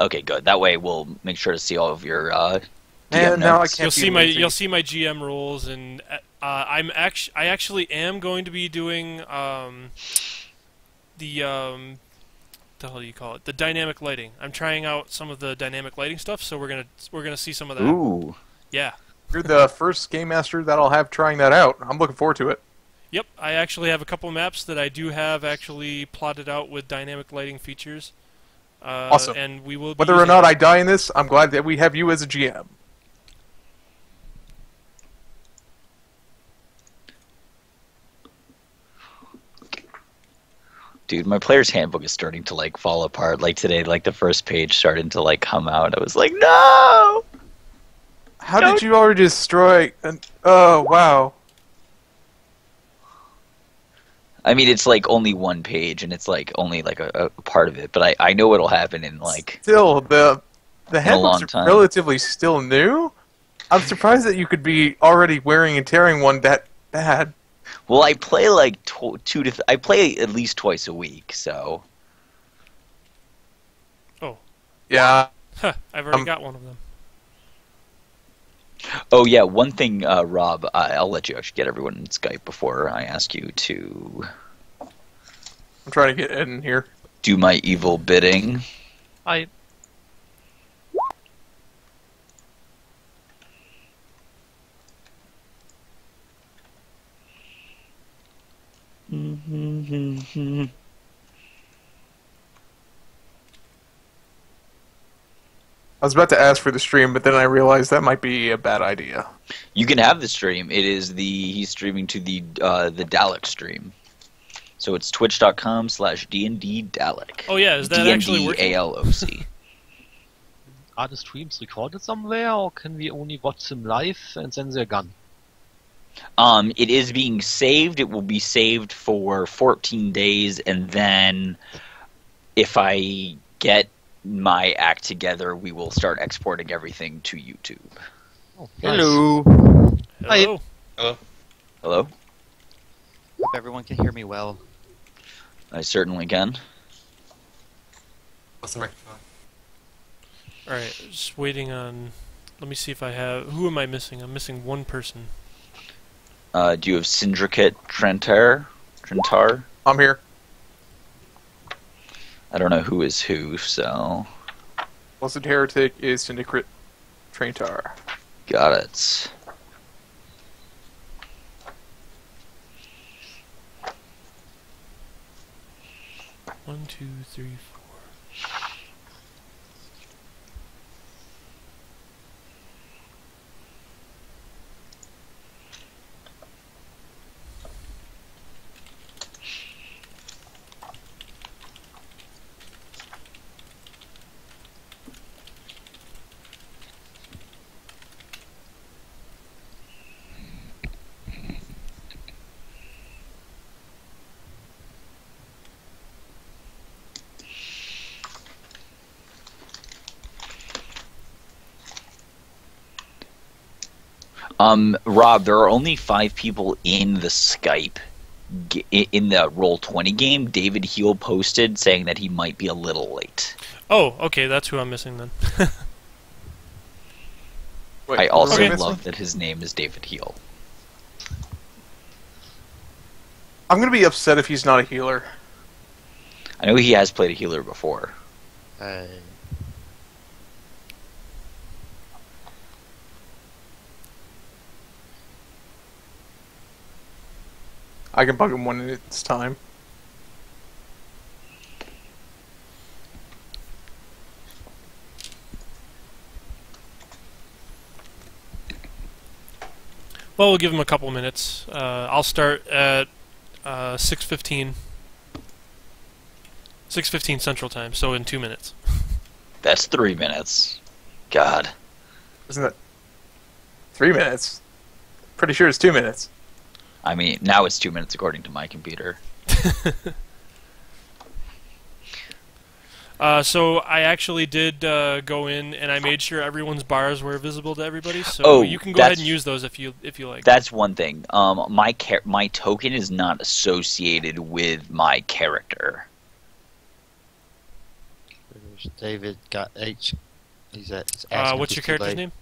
Okay, good. That way we'll make sure to see all of your DM And now I notes. can't You'll see my GM rules, and I actually am going to be doing the hell do you call it? The dynamic lighting. I'm trying out some of the dynamic lighting stuff, so we're gonna see some of that. Ooh. Yeah. You're the first game master that I'll have trying that out. I'm looking forward to it. Yep. I actually have a couple maps that I do have actually plotted out with dynamic lighting features. Awesome. And we will be Whether or not I die in this, I'm glad that we have you as a GM. Dude, my player's handbook is starting to like fall apart. Like today, like the first page started to like come out. I was like, no! How did you already destroy... Oh, wow. I mean, it's like only one page, and it's like only like a part of it. But I know what'll happen in like Still, the handbooks long are time. relatively still new. I'm surprised that you could be already wearing and tearing one that bad. Well, I play like I play at least twice a week, so Yeah. Huh, I've already got one of them. Oh yeah, one thing, Rob, I'll let you actually get everyone in Skype before I ask you to I'm trying to get Ed in here. do my evil bidding. I I was about to ask for the stream, but then I realized that might be a bad idea. You can have the stream. It is he's streaming to the Dalek stream. So it's twitch.com/DND Dalek. Oh yeah, is that actually working? DNDALOC. are the streams recorded somewhere, or can we only watch them live and then they're gone? It is being saved. It will be saved for 14 days, and then if I get my act together, we will start exporting everything to YouTube. Oh, nice. Hello. Hello. Hello? Hope everyone can hear me well. I certainly can. What's the microphone? All right, just waiting on. Let me see if I have. Who am I missing? I'm missing one person. Do you have Syndicate Trentar? I'm here. I don't know who is who, so Blessed Heretic is Syndicate Traintar. got it. One, two, three, four. Rob, there are only 5 people in the Skype in the Roll20 game. David Heel posted saying that he might be a little late. Oh, okay, that's who I'm missing then. Wait, I also Okay. love that his name is David Heel. I'm gonna be upset if he's not a healer. I know he has played a healer before. I can bug him when it's time. Well, we'll give him a couple minutes. I'll start at 6:15. 6:15 Central Time, so in 2 minutes. That's 3 minutes. God. Isn't that 3 minutes? Pretty sure it's 2 minutes. I mean, now it's 2 minutes according to my computer. So I actually did go in and I made sure everyone's bars were visible to everybody. So Oh, you can go ahead that's- and use those if you like. That's one thing. My token is not associated with my character. David got H. He's asking What's if your it's too character's late. name?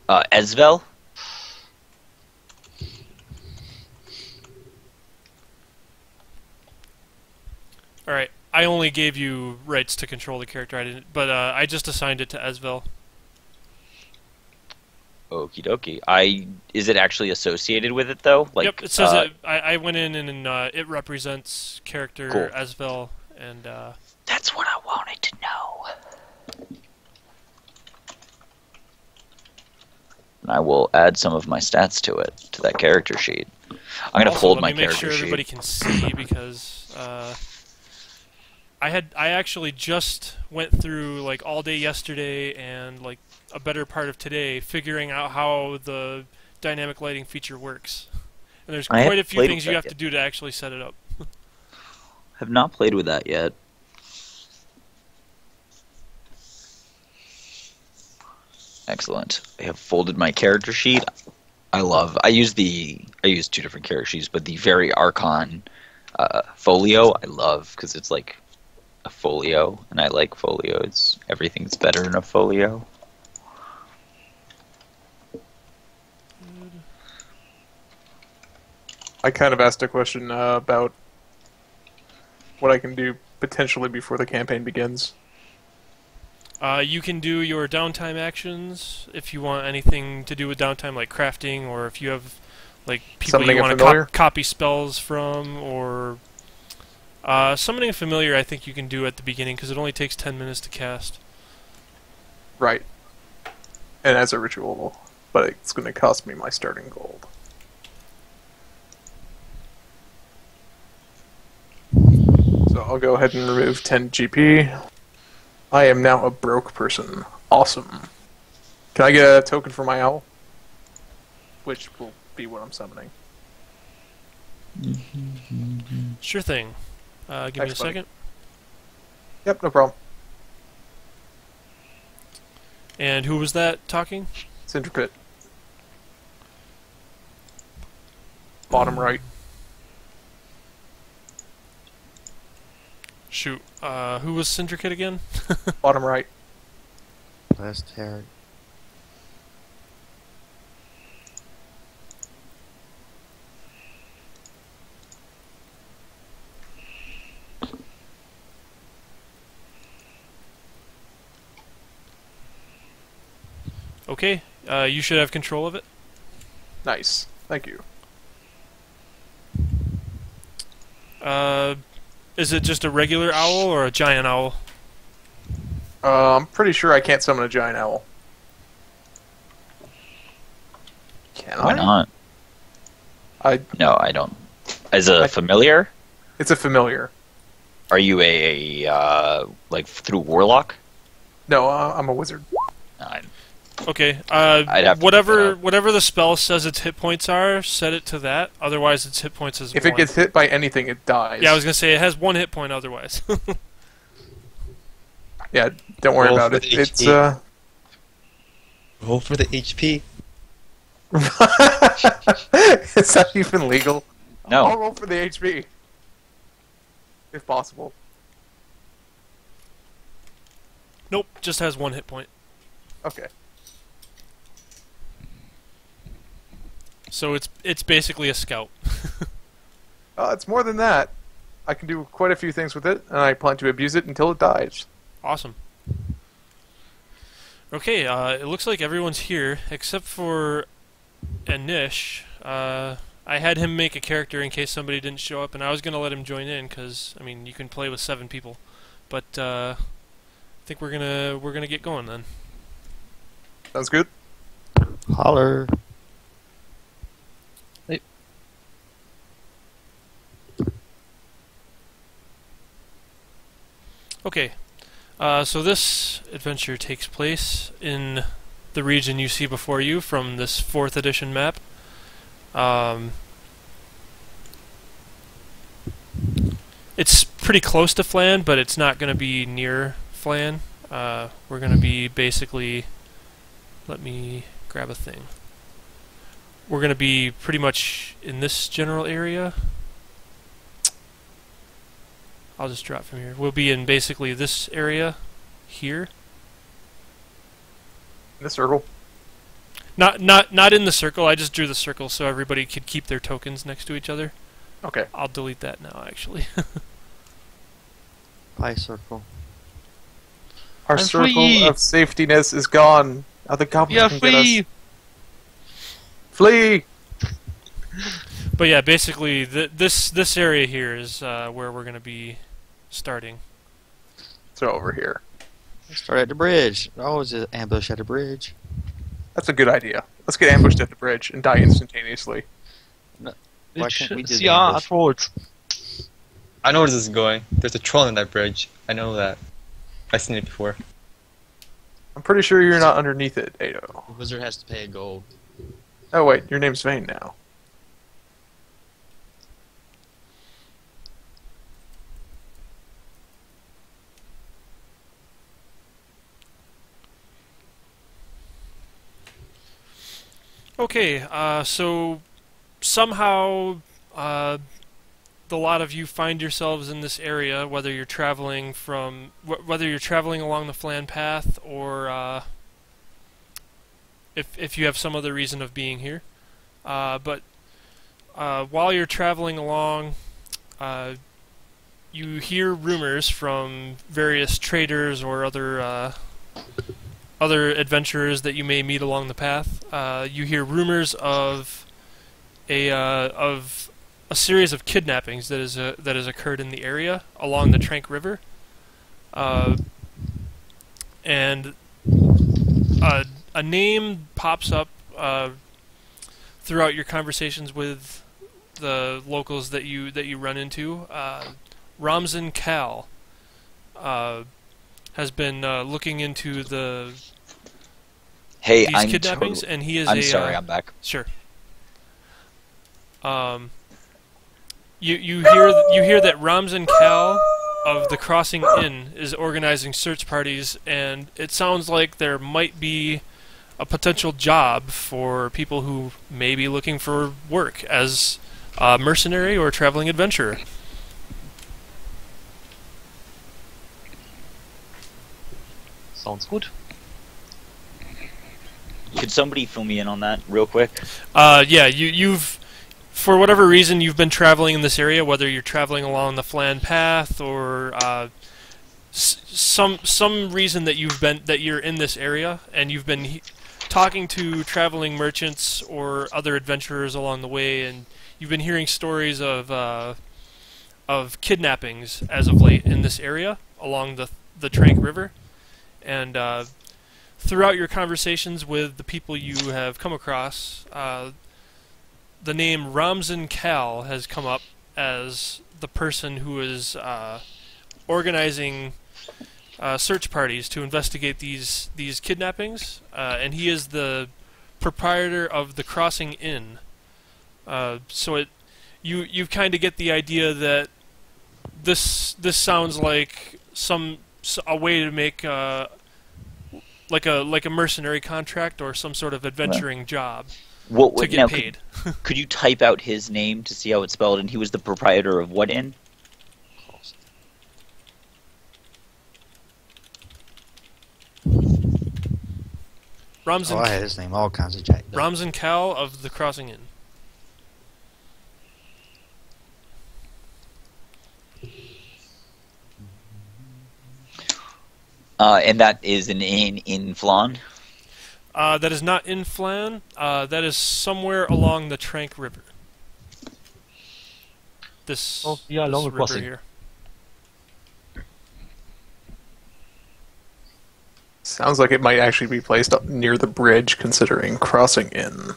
Esvel? All right. I only gave you rights to control the character. I didn't, but I just assigned it to Esvel. Okie dokie. Is it actually associated with it though? Like, Yep. It says it. I went in and it represents character Cool. Esvel, and That's what I wanted to know. And I will add some of my stats to it, to that character sheet. I'm gonna also, fold my let me make character sure everybody sheet. can see because I actually just went through like all day yesterday and like a better part of today figuring out how the dynamic lighting feature works. And there's I quite a haven't few played things with you that have yet. to do to actually set it up. Have not played with that yet. Excellent. I have folded my character sheet. I use two different character sheets, but the very Archon folio I love because it's like a folio, and I like folio. Everything's better in a folio. I kind of asked a question about what I can do potentially before the campaign begins. You can do your downtime actions if you want anything to do with downtime, like crafting, or if you have like people Summoning you a want familiar? to copy spells from, or summoning a familiar. I think you can do at the beginning because it only takes 10 minutes to cast. Right. And as a ritual, but it's going to cost me my starting gold. So I'll go ahead and remove 10 GP. I am now a broke person. Awesome. Can I get a token for my owl? Which will be what I'm summoning. Sure thing. Give me a Thanks, buddy. second. Yep, no problem. And who was that talking? Syndicate. Bottom right. Shoot. Who was Syndicate again? Bottom right. Last Harry. Okay. You should have control of it. Nice. Thank you. Is it just a regular owl or a giant owl? I'm pretty sure I can't summon a giant owl. Can Why I? not? No, I don't. As a familiar, It's a familiar. are you a like through Warlock? No, I'm a wizard. I- Okay. I'd have to whatever look that up. whatever the spell says its hit points are, set it to that. Otherwise, its hit points is If 1. it gets hit by anything, it dies. Yeah, I was gonna say it has 1 hit point otherwise. Yeah, don't worry Roll about for it. the It's HP. Roll for the HP. Is that even legal? No. I'll roll for the HP. If possible. Nope, just has 1 hit point. Okay. So it's basically a scout. It's more than that. I can do quite a few things with it, and I plan to abuse it until it dies. Awesome. Okay, it looks like everyone's here except for Anish. I had him make a character in case somebody didn't show up, and I was gonna let him join in because I mean you can play with 7 people, but I think we're gonna get going then. Sounds good. Holler. Okay, so this adventure takes place in the region you see before you from this 4th edition map. It's pretty close to Flan, but it's not going to be near Flan. We're going to be basically... Let me grab a thing. We're going to be pretty much in this general area. I'll just drop from here. We'll be in basically this area here. In the circle. Not in the circle. I just drew the circle so everybody could keep their tokens next to each other. Okay. I'll delete that now, actually. Pi circle. Our I'm circle free. of safetyness is gone. Now the goblins We are can get free! us. Flee! But yeah, basically, this area here is where we're going to be starting. So over here. Start at the bridge. Always an ambush at the bridge. That's a good idea. Let's get ambushed at the bridge and die instantaneously. Why Which can't we do CR the ambush? at roads. I know where this is going. There's a troll in that bridge. I know that. I've seen it before. I'm pretty sure you're not underneath it, Ado. The wizard has to pay a gold. Oh wait, your name's Vane now. Okay, so somehow the lot of you find yourselves in this area, whether you're traveling whether you're traveling along the Flan path or if you have some other reason of being here. But while you're traveling along, you hear rumors from various traders or other adventurers that you may meet along the path. You hear rumors of a series of kidnappings that has occurred in the area along the Trank River, and a name pops up throughout your conversations with the locals that you run into. Ramzan Kal has been looking into Hey, these I'm kidnappings, totally, and he is I'm sorry, I'm back. Sure. You hear that Ramzan Kal of the Crossing Inn is organizing search parties, and it sounds like there might be a potential job for people who may be looking for work as a mercenary or traveling adventurer. Sounds good. Could somebody fill me in on that real quick? Yeah, you've for whatever reason you've been traveling in this area, whether you're traveling along the Flan path or some reason that you're in this area, and you've been talking to traveling merchants or other adventurers along the way, and you've been hearing stories of kidnappings as of late in this area along the Trank River, and throughout your conversations with the people you have come across, the name Ramzan Kal has come up as the person who is organizing search parties to investigate these kidnappings, and he is the proprietor of the Crossing Inn. So you kind of get the idea that this sounds like a way to make like a mercenary contract or some sort of adventuring job to get Now, paid. could you type out his name to see how it's spelled? And he was the proprietor of what inn? Ramzan, I had his name all kinds of jacked up. Ramzan Kal of the Crossing Inn. And that is an inn in Flan? That is not in Flan. That is somewhere along the Trank River. This, Oh, yeah, along this the river crossing. here. Sounds like it might actually be placed up near the bridge, considering Crossing Inn.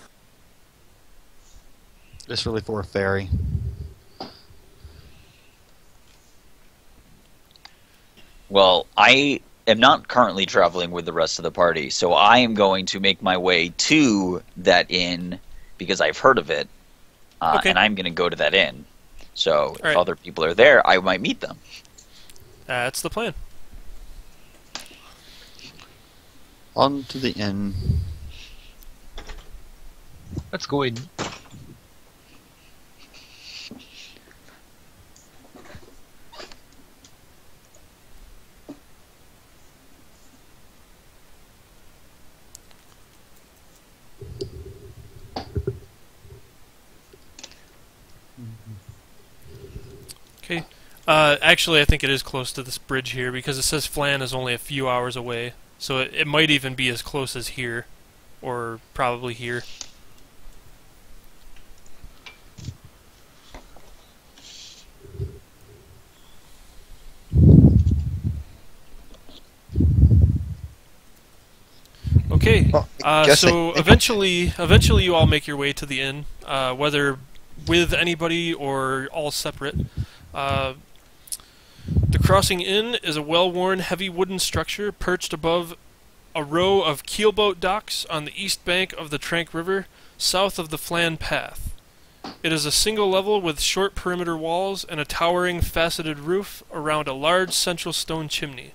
It's really for a ferry. Well, I am not currently traveling with the rest of the party, so I am going to make my way to that inn because I've heard of it, Okay. and I'm going to go to that inn. So if right. other people are there, I might meet them. That's the plan. On to the inn. Let's go in. Actually, I think it is close to this bridge here because it says Flan is only a few hours away, so it might even be as close as here, or probably here. Okay, Well, I guess so eventually you all make your way to the inn, whether with anybody or all separate. Uh, the Crossing Inn is a well-worn, heavy wooden structure perched above a row of keelboat docks on the east bank of the Trank River, south of the Flan Path. It is a single level with short perimeter walls and a towering, faceted roof around a large central stone chimney.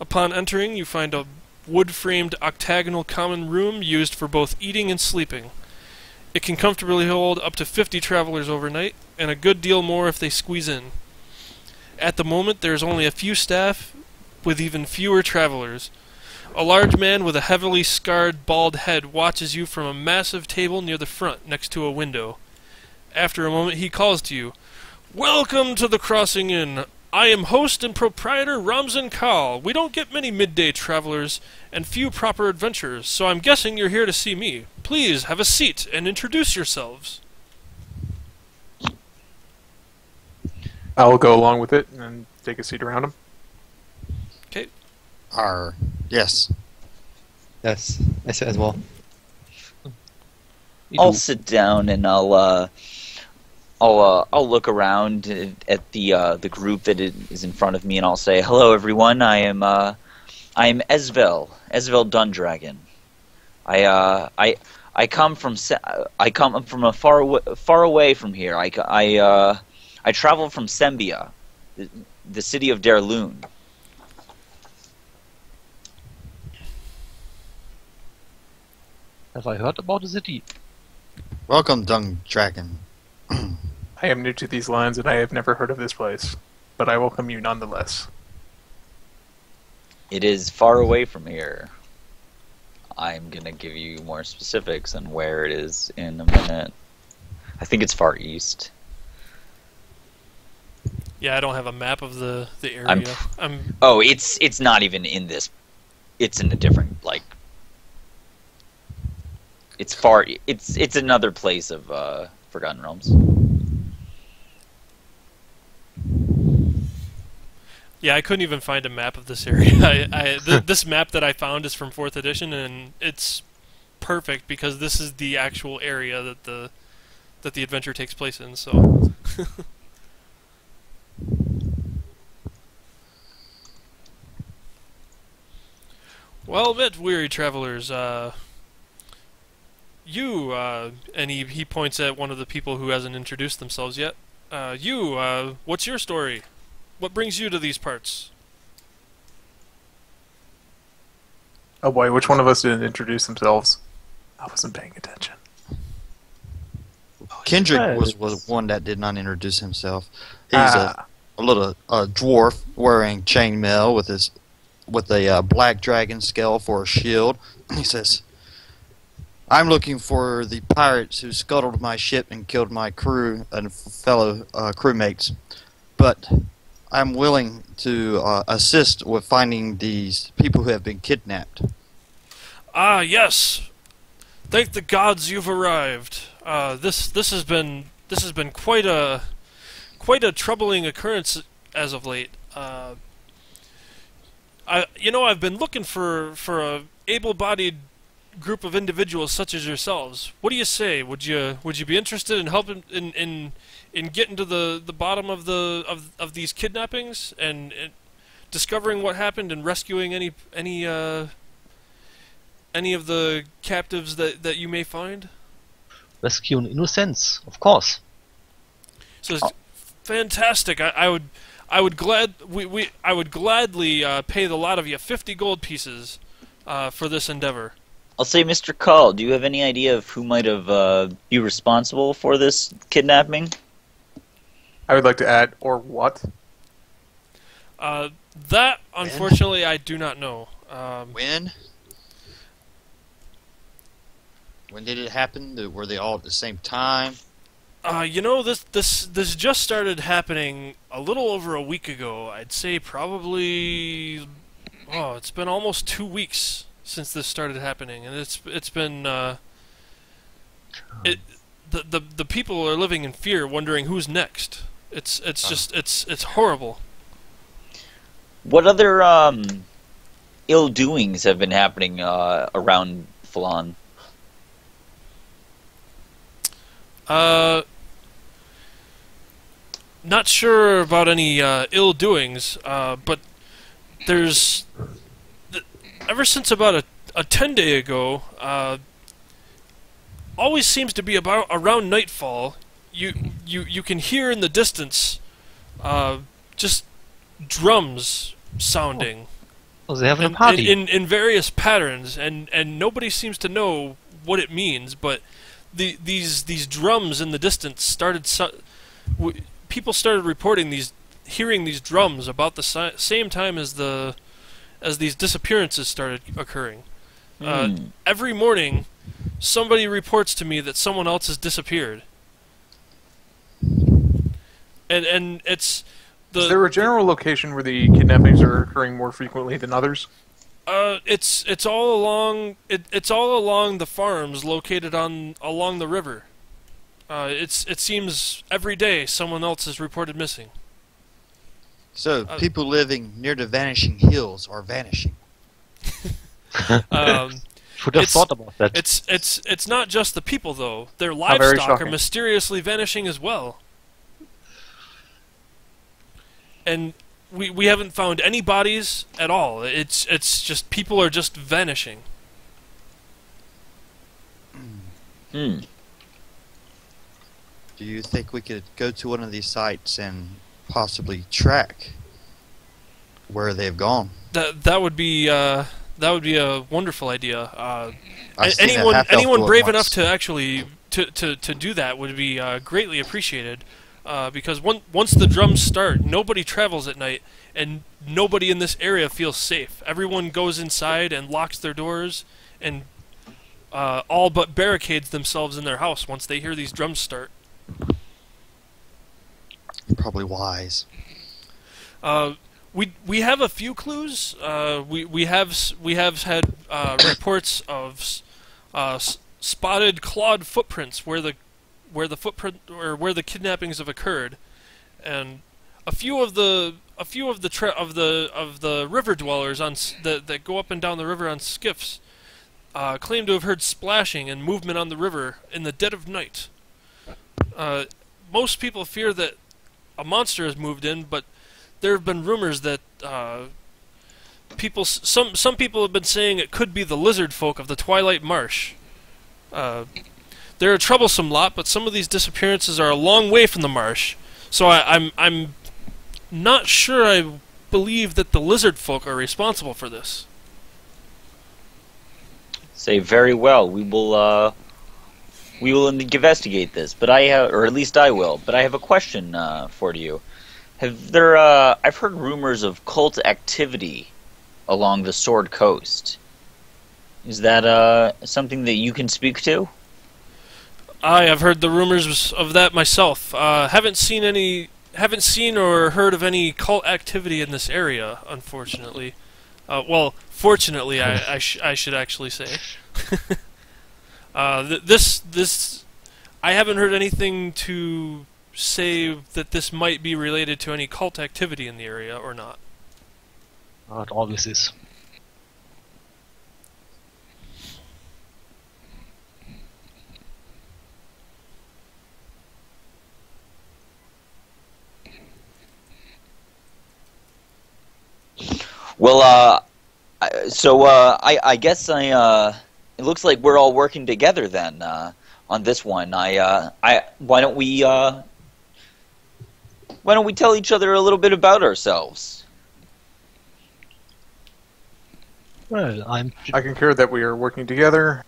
Upon entering, you find a wood-framed octagonal common room used for both eating and sleeping. It can comfortably hold up to 50 travelers overnight, and a good deal more if they squeeze in. At the moment, there is only a few staff, with even fewer travelers. A large man with a heavily scarred, bald head watches you from a massive table near the front, next to a window. After a moment, he calls to you, "Welcome to the Crossing Inn. I am host and proprietor Ramzan Kal. We don't get many midday travelers and few proper adventurers, so I'm guessing you're here to see me. Please have a seat and introduce yourselves." I'll go along with it and take a seat around him. Okay. Yes. Yes, I said as well. I'll sit down and I'll look around at the group that is in front of me, and I'll say, "Hello, everyone. I am Esvel Dundragon. I come from a far away from here. I travel from Sembia, the city of Derloon." Have I heard about the city? Welcome, Dung Dragon. I am new to these lands and I have never heard of this place, but I welcome you nonetheless. It is far away from here. I'm gonna give you more specifics on where it is in a minute. I think it's far east. Yeah, I don't have a map of the area. Oh, it's not even in this. It's in a different, like. It's far. It's another place of Forgotten Realms. Yeah, I couldn't even find a map of this area. This map that I found is from 4th edition, and it's perfect because this is the actual area that the adventure takes place in. So. Well met, weary travelers. And he points at one of the people who hasn't introduced themselves yet. What's your story? What brings you to these parts? Oh boy, which one of us didn't introduce themselves? I wasn't paying attention. Kendrick was one that did not introduce himself. He's a little dwarf wearing chainmail with a black dragon skull for a shield. He says, "I'm looking for the pirates who scuttled my ship and killed my crew and fellow crewmates, but I'm willing to assist with finding these people who have been kidnapped." Ah, yes. Thank the gods you've arrived. This has been quite a troubling occurrence as of late. I've been looking for a able-bodied group of individuals such as yourselves. What do you say? Would you be interested in helping in getting to the bottom of these kidnappings and discovering what happened and rescuing any of the captives that you may find? Rescue an innocence, of course. So it's fantastic. I would gladly pay the lot of you 50 gold pieces for this endeavor. I'll say, Mr. Call, do you have any idea of who might have be responsible for this kidnapping? I would like to add, or what? That, unfortunately, I do not know. When? When did it happen? Were they all at the same time? This just started happening a little over a week ago. I'd say probably. Oh, it's been almost 2 weeks since this started happening, and it's been. The people are living in fear, wondering who's next. It's horrible. What other ill doings have been happening around Flan? Not sure about any ill doings, but there's ever since about a 10-day ago, always seems to be about around nightfall. You can hear in the distance, just drums sounding. Oh, they're having a party. In various patterns, and nobody seems to know what it means. But these drums in the distance started. People started reporting hearing these drums about the same time as these disappearances started occurring. Every morning, somebody reports to me that someone else has disappeared, and it's. Is there a general location where the kidnappings are occurring more frequently than others? It's all along the farms located along the river. It seems every day someone else is reported missing. So people living near the vanishing hills are vanishing. Should have thought about that. It's not just the people though. Their livestock are mysteriously vanishing as well. And we haven't found any bodies at all. It's just people are just vanishing. Do you think we could go to one of these sites and possibly track where they've gone? That would be a wonderful idea. Anyone brave enough to actually to do that would be greatly appreciated. Because once the drums start, nobody travels at night, and nobody in this area feels safe. Everyone goes inside and locks their doors, and all but barricades themselves in their house once they hear these drums start. Probably wise. We have a few clues. We have had reports of spotted clawed footprints where the kidnappings have occurred, and a few of the river dwellers that go up and down the river on skiffs claim to have heard splashing and movement on the river in the dead of night. Most people fear that a monster has moved in, but there have been rumors that some people have been saying it could be the lizard folk of the Twilight Marsh. They're a troublesome lot, but some of these disappearances are a long way from the marsh, so I'm not sure I believe that the lizard folk are responsible for this. Say very well. We will investigate this, but or at least I will. But I have a question for you. I've heard rumors of cult activity along the Sword Coast. Is that something that you can speak to? I have heard the rumors of that myself. Haven't seen or heard of any cult activity in this area, unfortunately. Well, fortunately, I should actually say. I haven't heard anything to say that this might be related to any cult activity in the area or not. It always is. Well, I guess it looks like we're all working together then on this one. Why don't we tell each other a little bit about ourselves? Well, I concur that we are working together.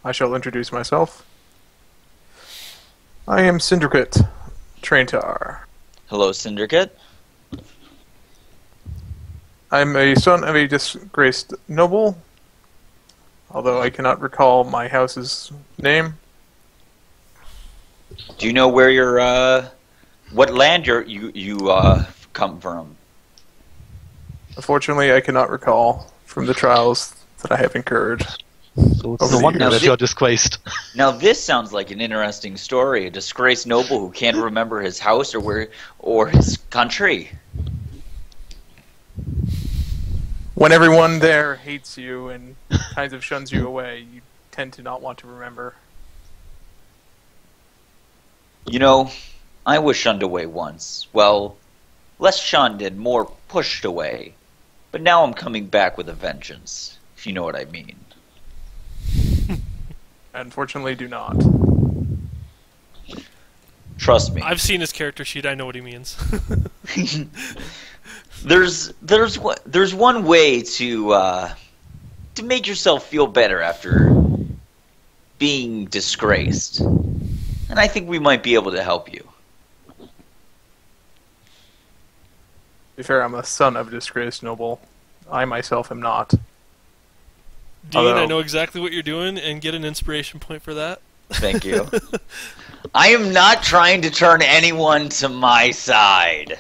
I shall introduce myself. I am Syndicate Traintar. Hello, Syndicate. I'm a son of a disgraced noble, although I cannot recall my house's name. Do you know where what land you come from? Unfortunately, I cannot recall from the trials that I have incurred. So it's Over no the wonder years. that you're disgraced. Now this sounds like an interesting story. A disgraced noble who can't remember his house or his country. When everyone there hates you and kind of shuns you away, you tend to not want to remember. You know, I was shunned away once. Well, less shunned and more pushed away. But now I'm coming back with a vengeance, if you know what I mean. Unfortunately, do not. Trust me. I've seen his character sheet. I know what he means. There's one way to make yourself feel better after being disgraced, and I think we might be able to help you. To be fair, I'm a son of a disgraced noble. I myself am not. Dean, I Although- know exactly what you're doing, and get an inspiration point for that. Thank you. I am not trying to turn anyone to my side.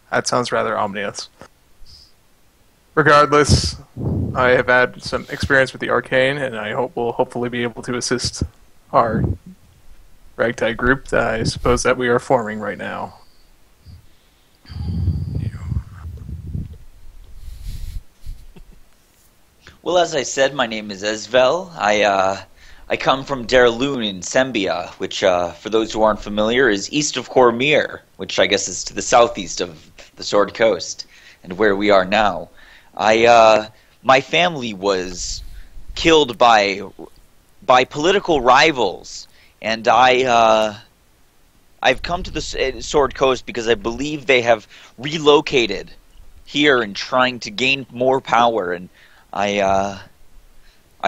That sounds rather ominous. Regardless, I have had some experience with the arcane, and I hope will hopefully be able to assist our ragtag group that I suppose that we are forming right now. Well, as I said, my name is Esvel. I come from Derloon in Sembia, which, for those who aren't familiar, is east of Cormyr, which I guess is to the southeast of the Sword Coast, and where we are now. My family was killed by political rivals, and I've come to the Sword Coast because I believe they have relocated here and trying to gain more power, and I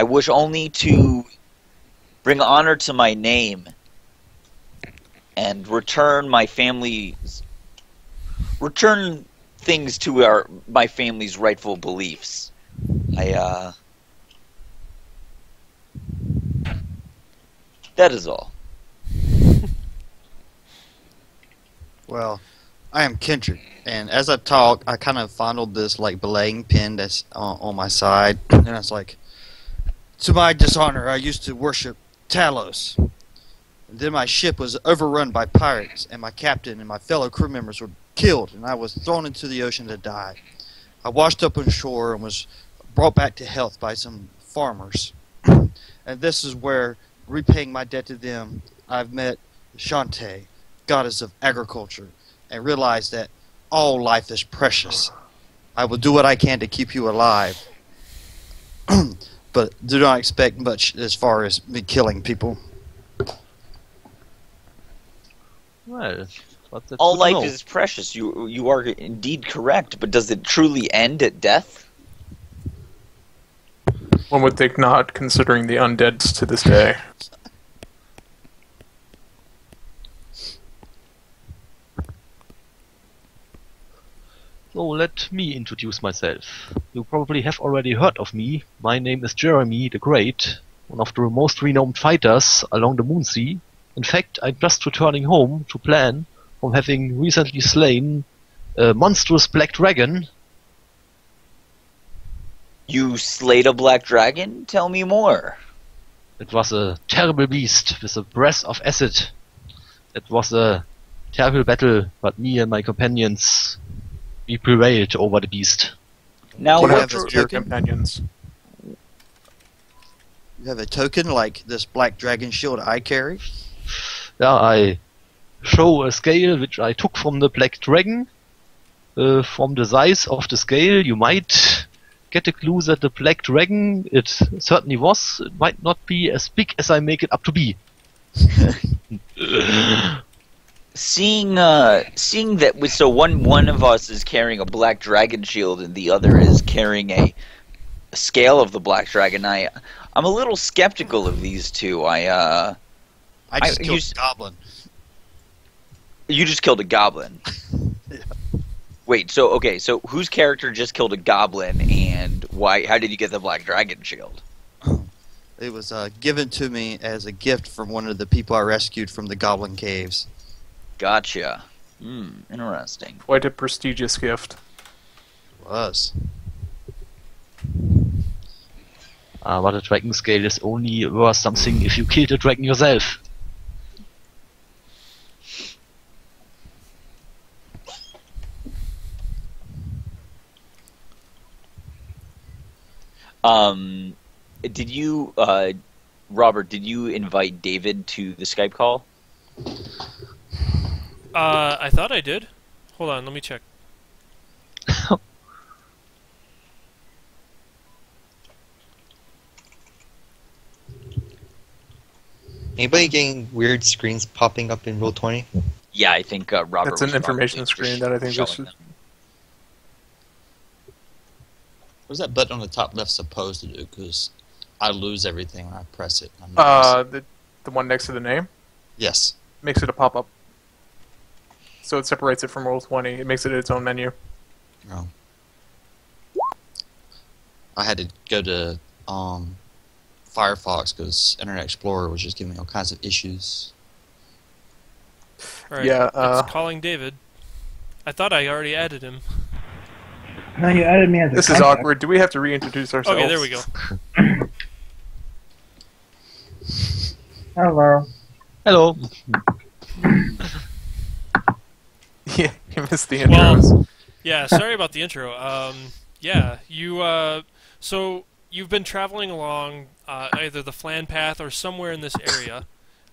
wish only to bring honor to my name and return things to my family's rightful beliefs. That is all. Well, I am Kendrick, and as I talk, I kind of fondled this like belaying pin that's on my side, and I was like, "To my dishonor, I used to worship Talos. And then my ship was overrun by pirates, and my captain and my fellow crew members were killed, and I was thrown into the ocean to die. I washed up on shore and was brought back to health by some farmers. And this is where, repaying my debt to them, I've met Shantae, goddess of agriculture, and realized that all life is precious. I will do what I can to keep you alive, but do not expect much as far as me killing people." Well, but that's All good to life know. is precious. You are indeed correct, but does it truly end at death? One would think not, considering the undeads to this day. So let me introduce myself. You probably have already heard of me. My name is Jeremy the Great, one of the most renowned fighters along the Moonsea. In fact, I'm just returning home to Plan from having recently slain a monstrous black dragon. You slayed a black dragon? Tell me more. It was a terrible beast with a breath of acid. It was a terrible battle, but me and my companions, we prevailed over the beast. Now, What have happens a to your token? companions? You have a token like this black dragon shield I carry? Yeah, I show a scale which I took from the black dragon. From the size of the scale, you might get a clue that the black dragon, it certainly was, it might not be as big as I make it up to be. seeing that, so one of us is carrying a black dragon shield and the other is carrying a scale of the black dragon, I'm a little skeptical of these two. I just I killed used- a goblin. You just killed a goblin. Yeah. Wait, so whose character just killed a goblin, and why? How did you get the black dragon shield? It was given to me as a gift from one of the people I rescued from the Goblin Caves. Gotcha. Interesting. Quite a prestigious gift. It was. But a dragon scale is only worth something if you kill the dragon yourself. Did you, Robert, did you invite David to the Skype call? I thought I did. Hold on, let me check. Anybody getting weird screens popping up in Roll20? Yeah, I think Robert. That's an was information probably screen just that I think showing this is. them. What's that button on the top left supposed to do? Because I lose everything when I press it. I'm not The one next to the name yes. makes it a pop-up. So it separates it from Roll20. It makes it its own menu. No. I had to go to Firefox because Internet Explorer was just giving me all kinds of issues. All right, Yeah, it's calling David. I thought I already added him. No, you added me as a This is contact. awkward. Do we have to reintroduce ourselves? Okay, there we go. Hello. Hello. Yeah, you missed the intros. Yeah, sorry about the intro. Yeah, you. So you've been traveling along either the Flan Path or somewhere in this area,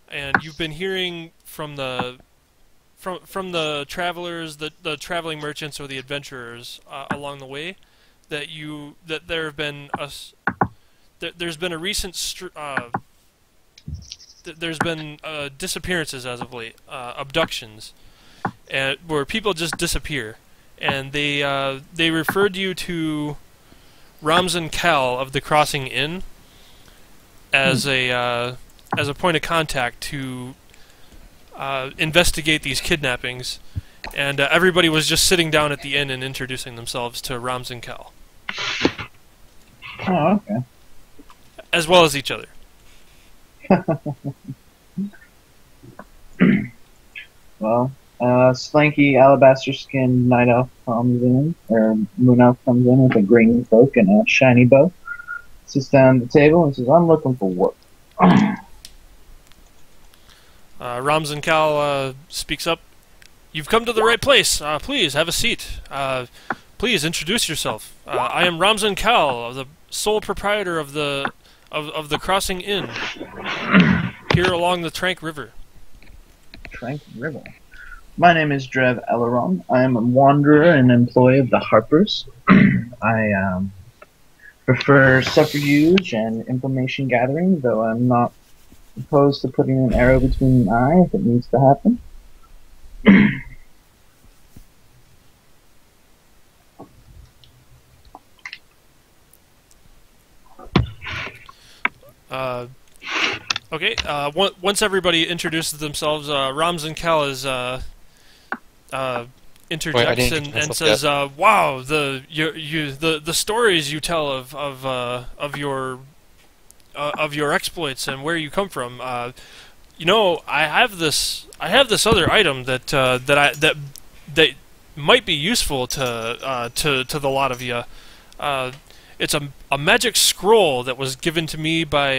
and you've been hearing from the travelers, the traveling merchants or the adventurers along the way, that there have been there's been a recent there's been disappearances as of late, abductions, and where people just disappear, and they referred you to Ramzan Cal of the Crossing Inn as a point of contact to investigate these kidnappings, and everybody was just sitting down at the inn and introducing themselves to Ramzan Cal, Oh, okay. as well as each other. Well, slanky alabaster-skinned night elf comes in, or moon elf comes in with a green cloak and a shiny bow. Sits down at the table and says, "I'm looking for work." Ramzan Cal speaks up. "You've come to the right place. Please have a seat. Please introduce yourself. I am Ramzan Cal, the sole proprietor of the Crossing Inn here along the Trank River." Trank River. My name is Drev Eleron. I am a wanderer and employee of the Harpers. I prefer subterfuge and information gathering, though I'm not opposed to putting an arrow between an eye if it needs to happen. Okay. Once everybody introduces themselves, Ramzan Cal is interjects and says, "Wow, the stories you tell of your exploits and where you come from. I have this other item that might be useful to the lot of you. It's a magic scroll that was given to me by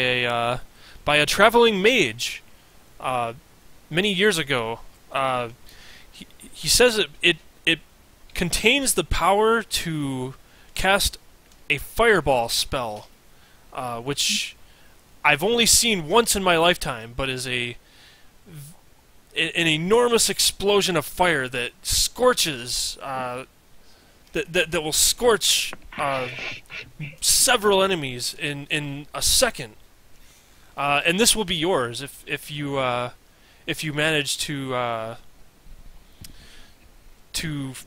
a traveling mage many years ago. He says it contains the power to cast a fireball spell, which I've only seen once in my lifetime, but is an enormous explosion of fire that scorches, that will scorch several enemies in a second. And this will be yours if you manage to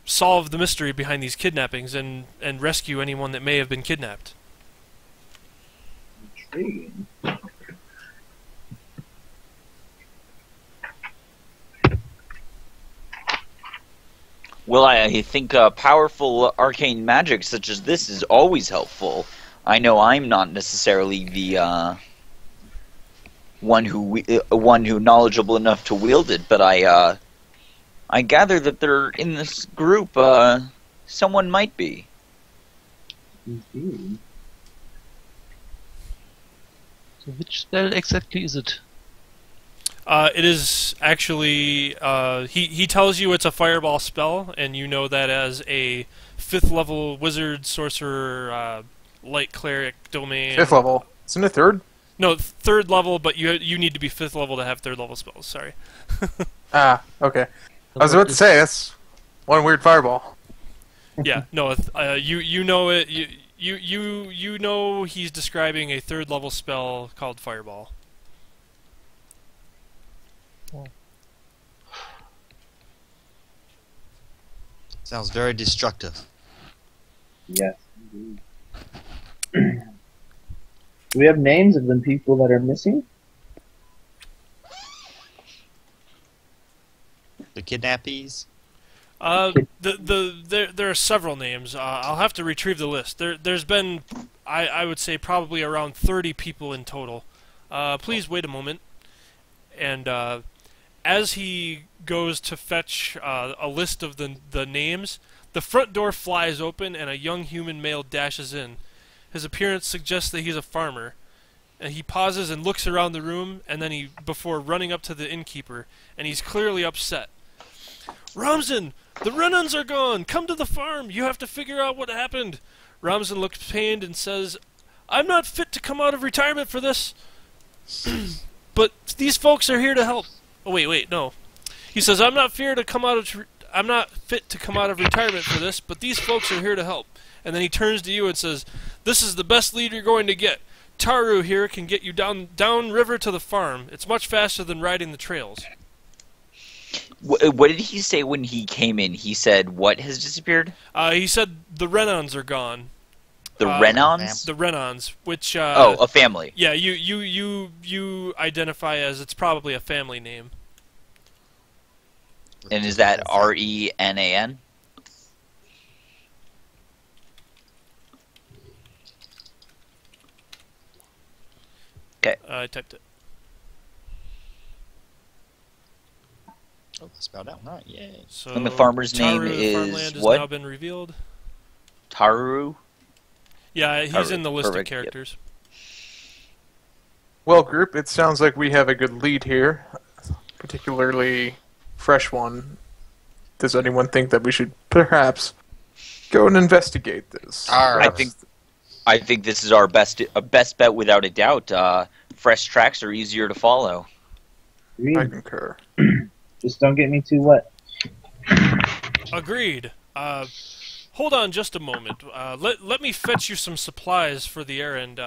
solve the mystery behind these kidnappings and rescue anyone that may have been kidnapped." Intriguing. Well, I think powerful arcane magic such as this is always helpful. I know I'm not necessarily the one who knowledgeable enough to wield it, but I gather that they're in this group. Someone might be. Indeed. So which spell exactly is it? It is actually, he tells you it's a fireball spell, and you know that as a 5th level wizard, sorcerer, light cleric domain. 5th level. Isn't it 3rd? No, 3rd level, but you need to be 5th level to have 3rd level spells, sorry. Ah, okay. I was about to say, that's one weird fireball. Yeah, no, you know it, you know he's describing a 3rd level spell called fireball. Sounds very destructive. Yes, indeed. Do we have names of the people that are missing? The kidnappies. There are several names. I'll have to retrieve the list. There's been, I would say, probably around 30 people in total. Please wait a moment. And as he goes to fetch a list of the names, the front door flies open and a young human male dashes in. His appearance suggests that he's a farmer. And he pauses and looks around the room, and then before running up to the innkeeper, and he's clearly upset. Ramzan, the Renans are gone! Come to the farm! You have to figure out what happened! Ramzan looks pained and says, I'm not fit to come out of retirement for this! But these folks are here to help. Oh, wait, no. He says, I'm not fit to come out of retirement for this, but these folks are here to help. And then he turns to you and says, this is the best lead you're going to get. Taru here can get you down river to the farm. It's much faster than riding the trails. What did he say when he came in? He said what has disappeared? He said the Renans are gone. The Renans? The Renans, which a family. Yeah, you identify as it's probably a family name. And is that Renan? Okay. I typed it. Oh, that's spelled out right. Yay. So And the farmer's Taru, name the is farmland has what? now been revealed. Taru? Yeah, he's Taru, in the list perfect, of characters. Well, group, it sounds like we have a good lead here. Particularly fresh one. Does anyone think that we should perhaps go and investigate this? I think this is our best bet without a doubt. Fresh tracks are easier to follow. I concur. Just don't get me too wet. Agreed. Hold on just a moment. Let me fetch you some supplies for the errand.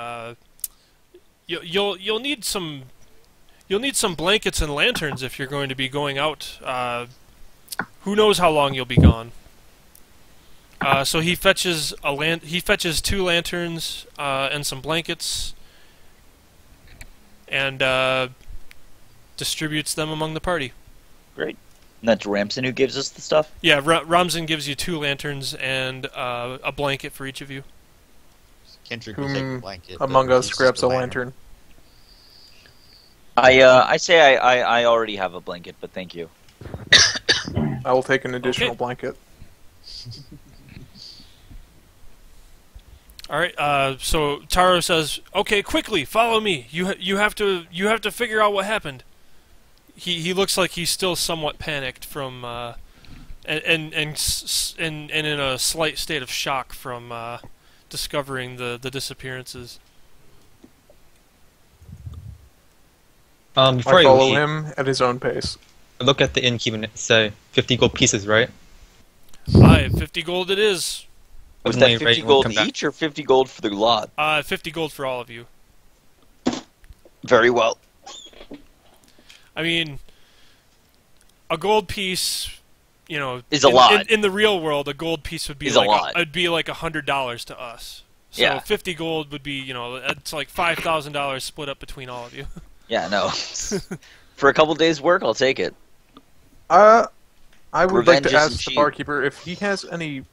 You'll need some blankets and lanterns if you're going to be going out. Who knows how long you'll be gone? So he fetches he fetches 2 lanterns and some blankets, and distributes them among the party. Great. And that's Ramson who gives us the stuff? Yeah, Ramzan gives you 2 lanterns and a blanket for each of you. Kendrick will take a blanket. Among us grabs a lantern. I say I already have a blanket, but thank you. I will take an additional Okay. blanket. All right. So Taro says, "Okay, quickly, follow me. You have to figure out what happened." He looks like he's still somewhat panicked from and in a slight state of shock from discovering the disappearances. Before I I follow leave, him at his own pace. I look at the innkeeper and say 50 gold pieces, right? Aye, 50 gold it is. Was When that we 50 rate, we'll gold come back. each or 50 gold for the lot? 50 gold for all of you. Very well. I mean, a gold piece, Is a lot. In the real world, a gold piece would be Is a like lot. It'd be like $100 to us. So Yeah. 50 gold would be, it's like $5,000 split up between all of you. Yeah, no. For a couple days' work, I'll take it. I would Revenge like to isn't ask the cheap. barkeeper if he has any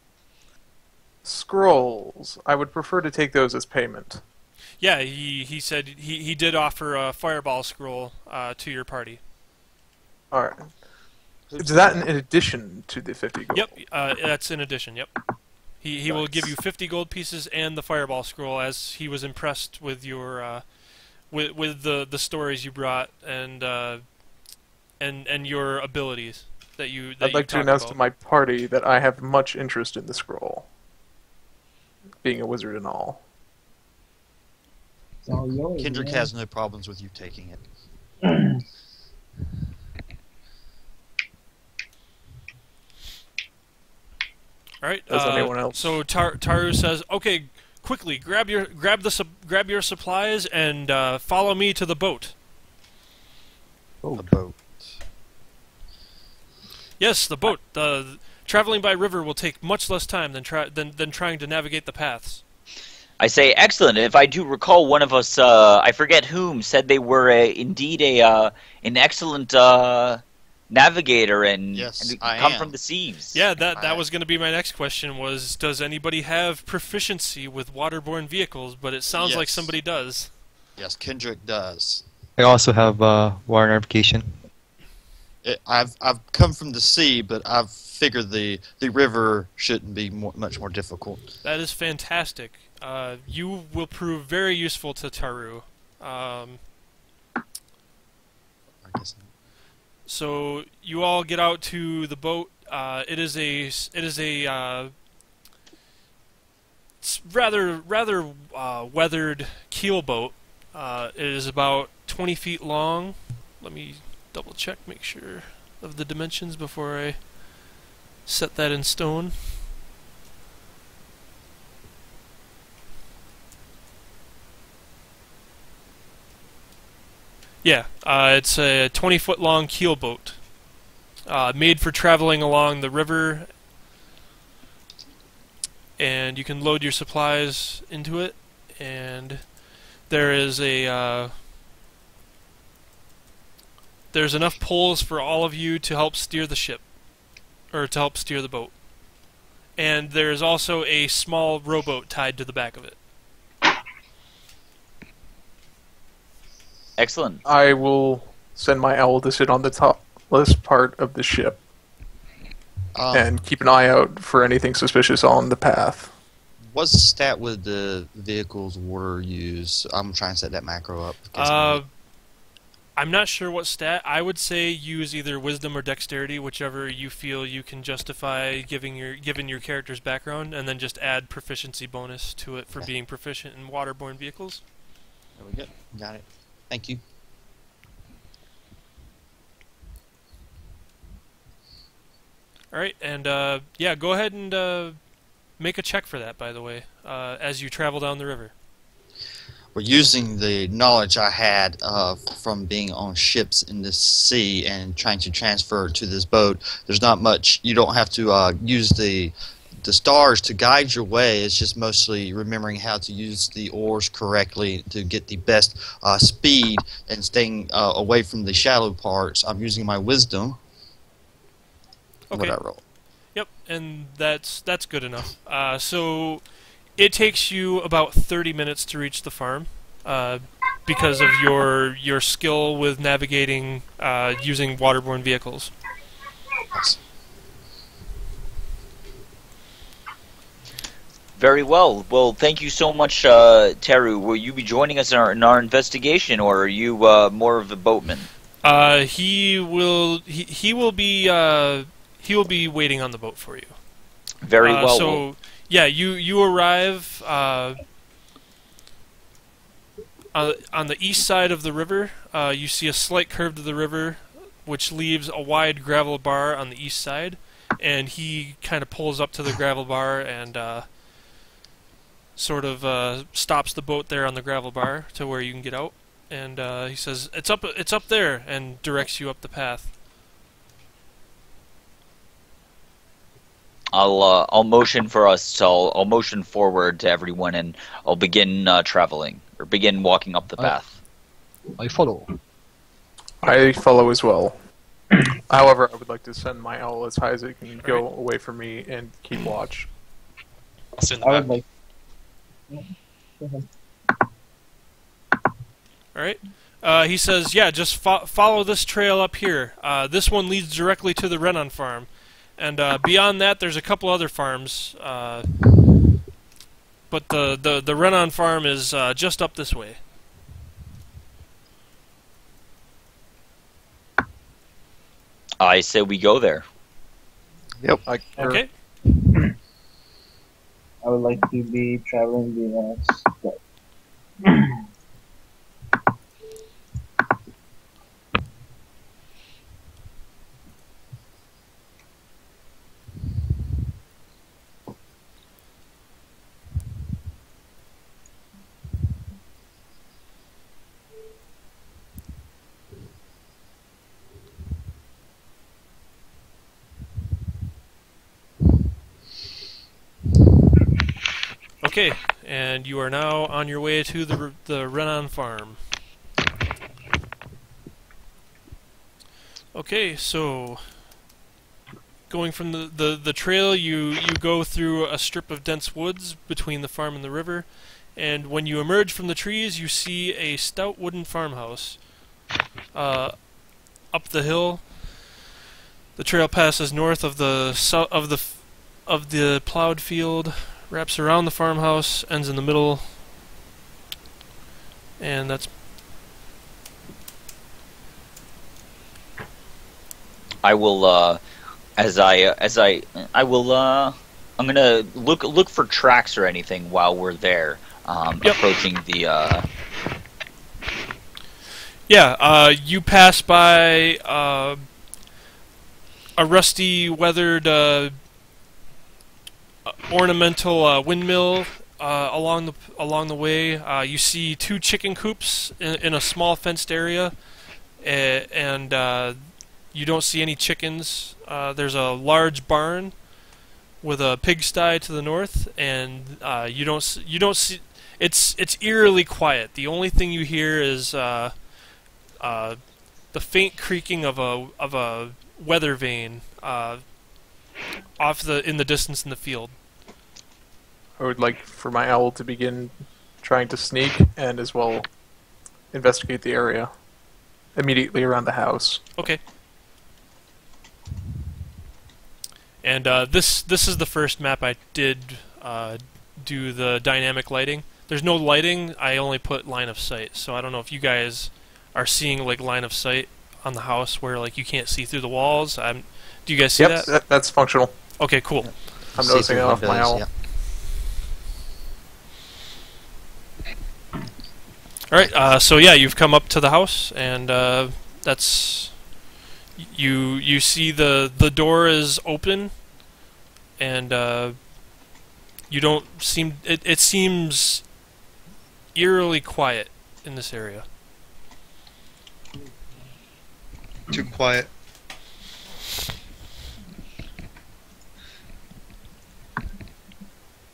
scrolls. I would prefer to take those as payment. Yeah, he said he did offer a fireball scroll to your party. All right. Is that in addition to the 50 gold? Yep, that's in addition. Yep. He will give you 50 gold pieces and the fireball scroll, as he was impressed with your with the stories you brought and your abilities that you. I'd like to announce to my party that I have much interest in the scroll, being a wizard and all. It's all yours, Kendrick man. has no problems with you taking it. All right. Does anyone else? So Taru says, "Okay, quickly grab your supplies and follow me to the boat." A boat. Yes, the boat. Traveling by river will take much less time than trying to navigate the paths. I say excellent. If I do recall, one of us, I forget whom, said they were indeed an excellent navigator and, Yes, and I come am. from the seas. Yeah, that was going to be my next question. Was does anybody have proficiency with waterborne vehicles? But it sounds like Yes. somebody does. Yes, Kendrick does. I also have water navigation. I've come from the sea, but I've figured the river shouldn't be much more difficult. That is fantastic. You will prove very useful to Taru. I guess. So you all get out to the boat. It is a it's rather weathered keel boat. It is about 20 feet long. Let me double check, make sure of the dimensions before I set that in stone. Yeah, it's a 20-foot long keel boat, made for traveling along the river, and you can load your supplies into it. And there is there's enough poles for all of you to help steer the ship, or to help steer the boat. And there's also a small rowboat tied to the back of it. Excellent. I will send my owl to sit on the topless part of the ship and keep an eye out for anything suspicious on the path. What's the stat with the vehicle's water use? I'm trying to set that macro up. I'm not sure what stat. I would say use either wisdom or dexterity, whichever you feel you can justify given your character's background, and then just add proficiency bonus to it for being proficient in waterborne vehicles. There we go. Got it. Thank you. All right, and yeah, go ahead and make a check for that, by the way, as you travel down the river. We're using the knowledge I had from being on ships in the sea and trying to transfer it to this boat. There's not much. You don't have to use the stars to guide your way. It's just mostly remembering how to use the oars correctly to get the best speed and staying away from the shallow parts. I'm using my wisdom. Okay. What I roll. Yep, and that's good enough. So it takes you about 30 minutes to reach the farm because of your skill with navigating using waterborne vehicles. Yes. Very well. Well, thank you so much, Teru. Will you be joining us in our investigation, or are you more of a boatman? He will be waiting on the boat for you. Very well. So yeah, you arrive on the east side of the river. You see a slight curve to the river, which leaves a wide gravel bar on the east side, and he kind of pulls up to the gravel bar and sort of stops the boat there on the gravel bar to where you can get out. And he says, "It's up there," and directs you up the path. I'll motion for us. So I'll motion forward to everyone, and I'll begin traveling or begin walking up the path. I follow. I follow as well. However, I would like to send my owl as high as it can go away from me and keep watch. I'll sit in the I back. would like. Yeah, go ahead. All right. He says, yeah, just follow this trail up here. This one leads directly to the Renan farm. And beyond that, there's a couple other farms. But the Renan farm is just up this way. I say we go there. Yep. Okay. I would like to be traveling via stealth. Okay, and you are now on your way to the Renan farm. Okay, so going from the trail, you go through a strip of dense woods between the farm and the river, and when you emerge from the trees, you see a stout wooden farmhouse. Up the hill, the trail passes north of the plowed field, wraps around the farmhouse, ends in the middle, and that's. I will, I'm gonna look for tracks or anything while we're there, approaching the. Yeah, you pass by a rusty, weathered, ornamental windmill along the way. You see two chicken coops in a small fenced area, and you don't see any chickens. There's a large barn with a pigsty to the north, and you don't see. It's eerily quiet. The only thing you hear is the faint creaking of a weather vane in the distance in the field. I would like for my owl to begin trying to sneak and as well investigate the area immediately around the house. Okay. And this is the first map I did do the dynamic lighting. There's no lighting. I only put line of sight. So I don't know if you guys are seeing like line of sight on the house where like you can't see through the walls. Do you guys see that? Yep, that's functional. Okay, cool. I'm noticing that off my owl. Yeah. All right. So yeah, you've come up to the house, and that's you see the door is open, and you don't seem. It seems eerily quiet in this area. Too quiet.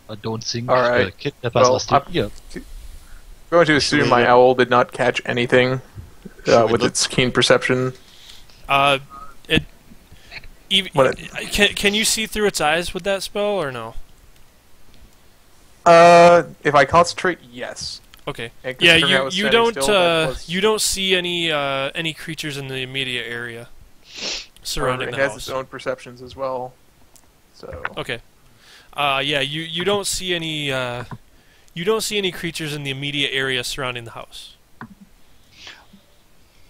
I don't think All right. kidnappers Well, are still here. I'm going to assume my owl did not catch anything Should we with look? its keen perception. Can you see through its eyes with that spell or no? If I concentrate, yes. Okay. And Yeah, considering I was standing still, that was- you don't see any creatures in the immediate area surrounding it the has house. its own perceptions as well. So Okay. Yeah, you don't see any creatures in the immediate area surrounding the house.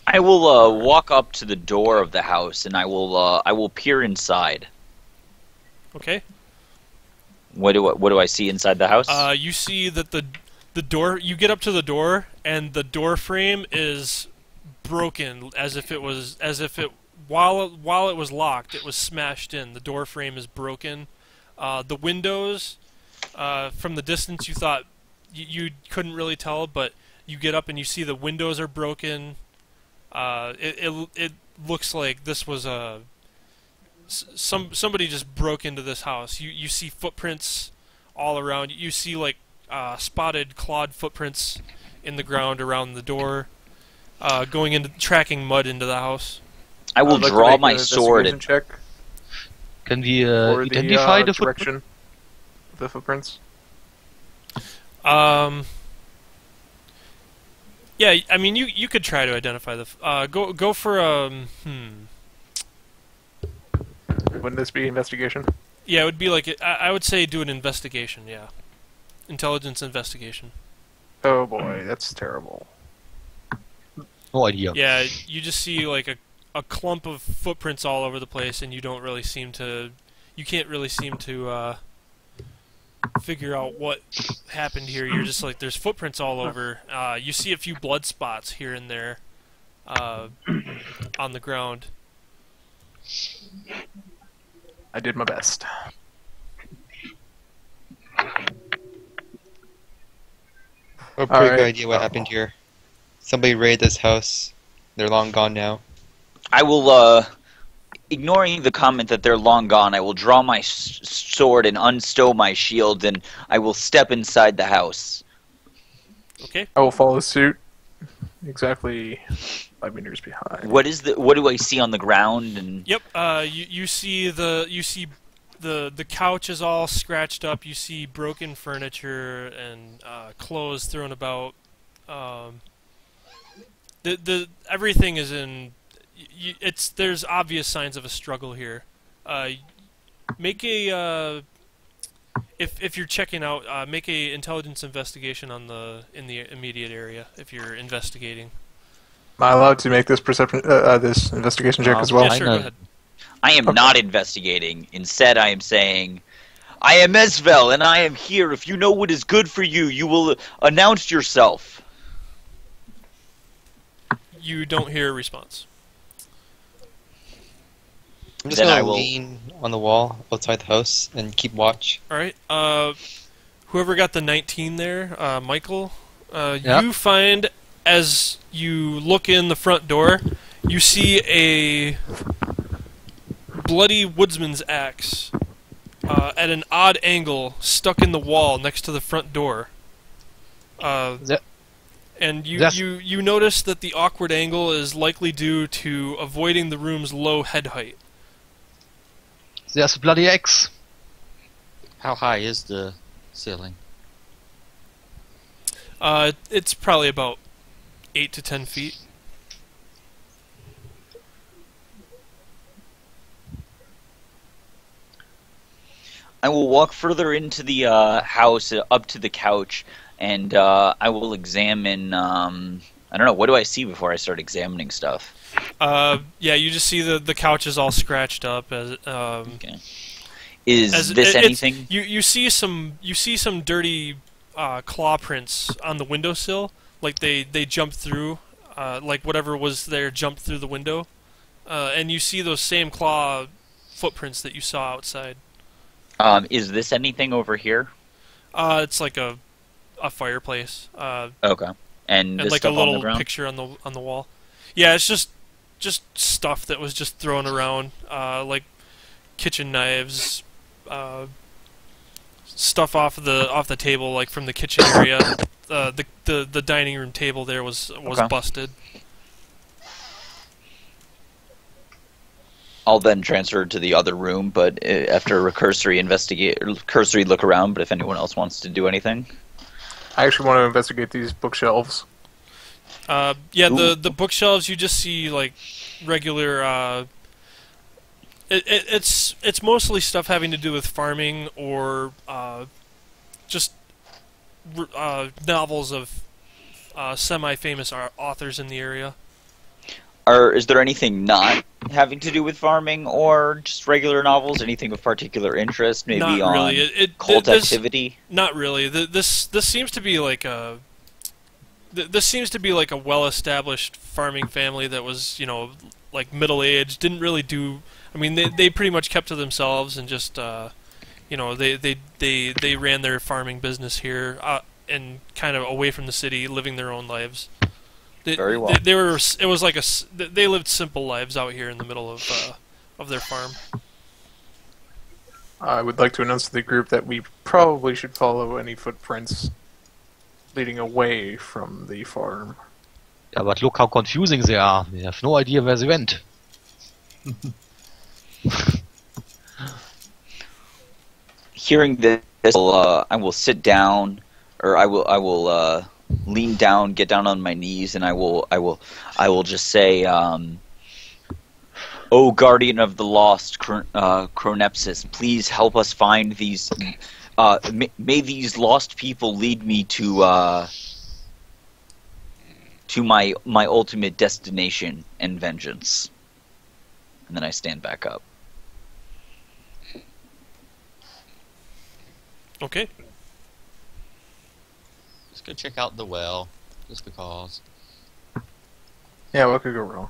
I will walk up to the door of the house and I will peer inside. Okay. What do I see inside the house? You see that the door. You get up to the door, and the door frame is broken, while it was locked, it was smashed in. The door frame is broken. The windows, from the distance, you thought you couldn't really tell, but you get up and you see the windows are broken. It looks like this was somebody just broke into this house. You see footprints all around. You see like spotted clawed footprints in the ground around the door, tracking mud into the house. I will I'd like to draw make my an sword investigation and check Can we for identify the footprint? direction of the footprints. Yeah, Yeah, I mean, you could try to identify the. Go for Wouldn't this be investigation? Yeah, it would be like I would say do an investigation. Yeah, intelligence investigation. Oh boy, that's terrible. No idea. Yeah, you just see like a clump of footprints all over the place, and you don't really seem to. You can't really seem to figure out what happened here. You're just like there's footprints all over. You see a few blood spots here and there on the ground. I did my best. A pretty Alright. good idea what happened here. Somebody raided this house. They're long gone now. I will, ignoring the comment that they're long gone, I will draw my sword and unstow my shield, and I will step inside the house. Okay. I will follow suit. Exactly 5 meters behind. What do I see on the ground? And Yep. You see the couch is all scratched up. You see broken furniture and clothes thrown about. The everything is in. There's obvious signs of a struggle here. Make a if you're checking out, make a intelligence investigation in the immediate area if you're investigating. Am I allowed to make this perception, this investigation check as well? Yeah, sure. Go ahead. I am not investigating. Instead, I am saying, I am Esvel, and I am here. If you know what is good for you, you will announce yourself. You don't hear a response. I'm just Then I gonna will- lean on the wall outside the house and keep watch. All right. Whoever got the 19 there, Michael, Yep. you find as you look in the front door, you see a bloody woodsman's axe at an odd angle stuck in the wall next to the front door. That- And That's- you notice that the awkward angle is likely due to avoiding the room's low head height. There's a bloody axe. How high is the ceiling? It's probably about 8 to 10 feet. I will walk further into the house, up to the couch, and I will examine. I don't know. What do I see before I start examining stuff? Yeah, you just see the couch is all scratched up as Okay. Is as this it's- anything? You see some dirty claw prints on the windowsill, like they jumped through, like whatever was there jumped through the window, and you see those same claw footprints that you saw outside. Is this anything over here? It's like a fireplace, Okay. And and this like a stuff on the little ground? picture on the wall. Yeah, it's just stuff that was just thrown around, like kitchen knives, stuff off the table, like from the kitchen area. The dining room table there was Okay. busted. I'll then transfer to the other room, but after a cursory look around. But if anyone else wants to do anything, I actually want to investigate these bookshelves. Yeah, Ooh. the bookshelves you just see like regular. It's mostly stuff having to do with farming or just novels of semi-famous authors in the area. is there anything not having to do with farming or just regular novels? Anything of particular interest? Maybe Not on really. cult This- activity? Not really. This seems to be like a. This seems to be like a well-established farming family that was, like middle-aged. Didn't really do. I mean, they pretty much kept to themselves and just, they ran their farming business here and kind of away from the city, living their own lives. Very well. They were. It was like they lived simple lives out here in the middle of their farm. I would like to announce to the group that we probably should follow any footprints leading away from the farm. Yeah, but look how confusing they are. We have no idea where they went. Hearing this, I will sit down, or I will lean down, get down on my knees, and I will just say, "O guardian of the lost, Chronepsis, please help us find these. May these lost people lead me to my ultimate destination and vengeance." And then I stand back up. Okay. Let's go check out the well, just because. Yeah, what could go wrong?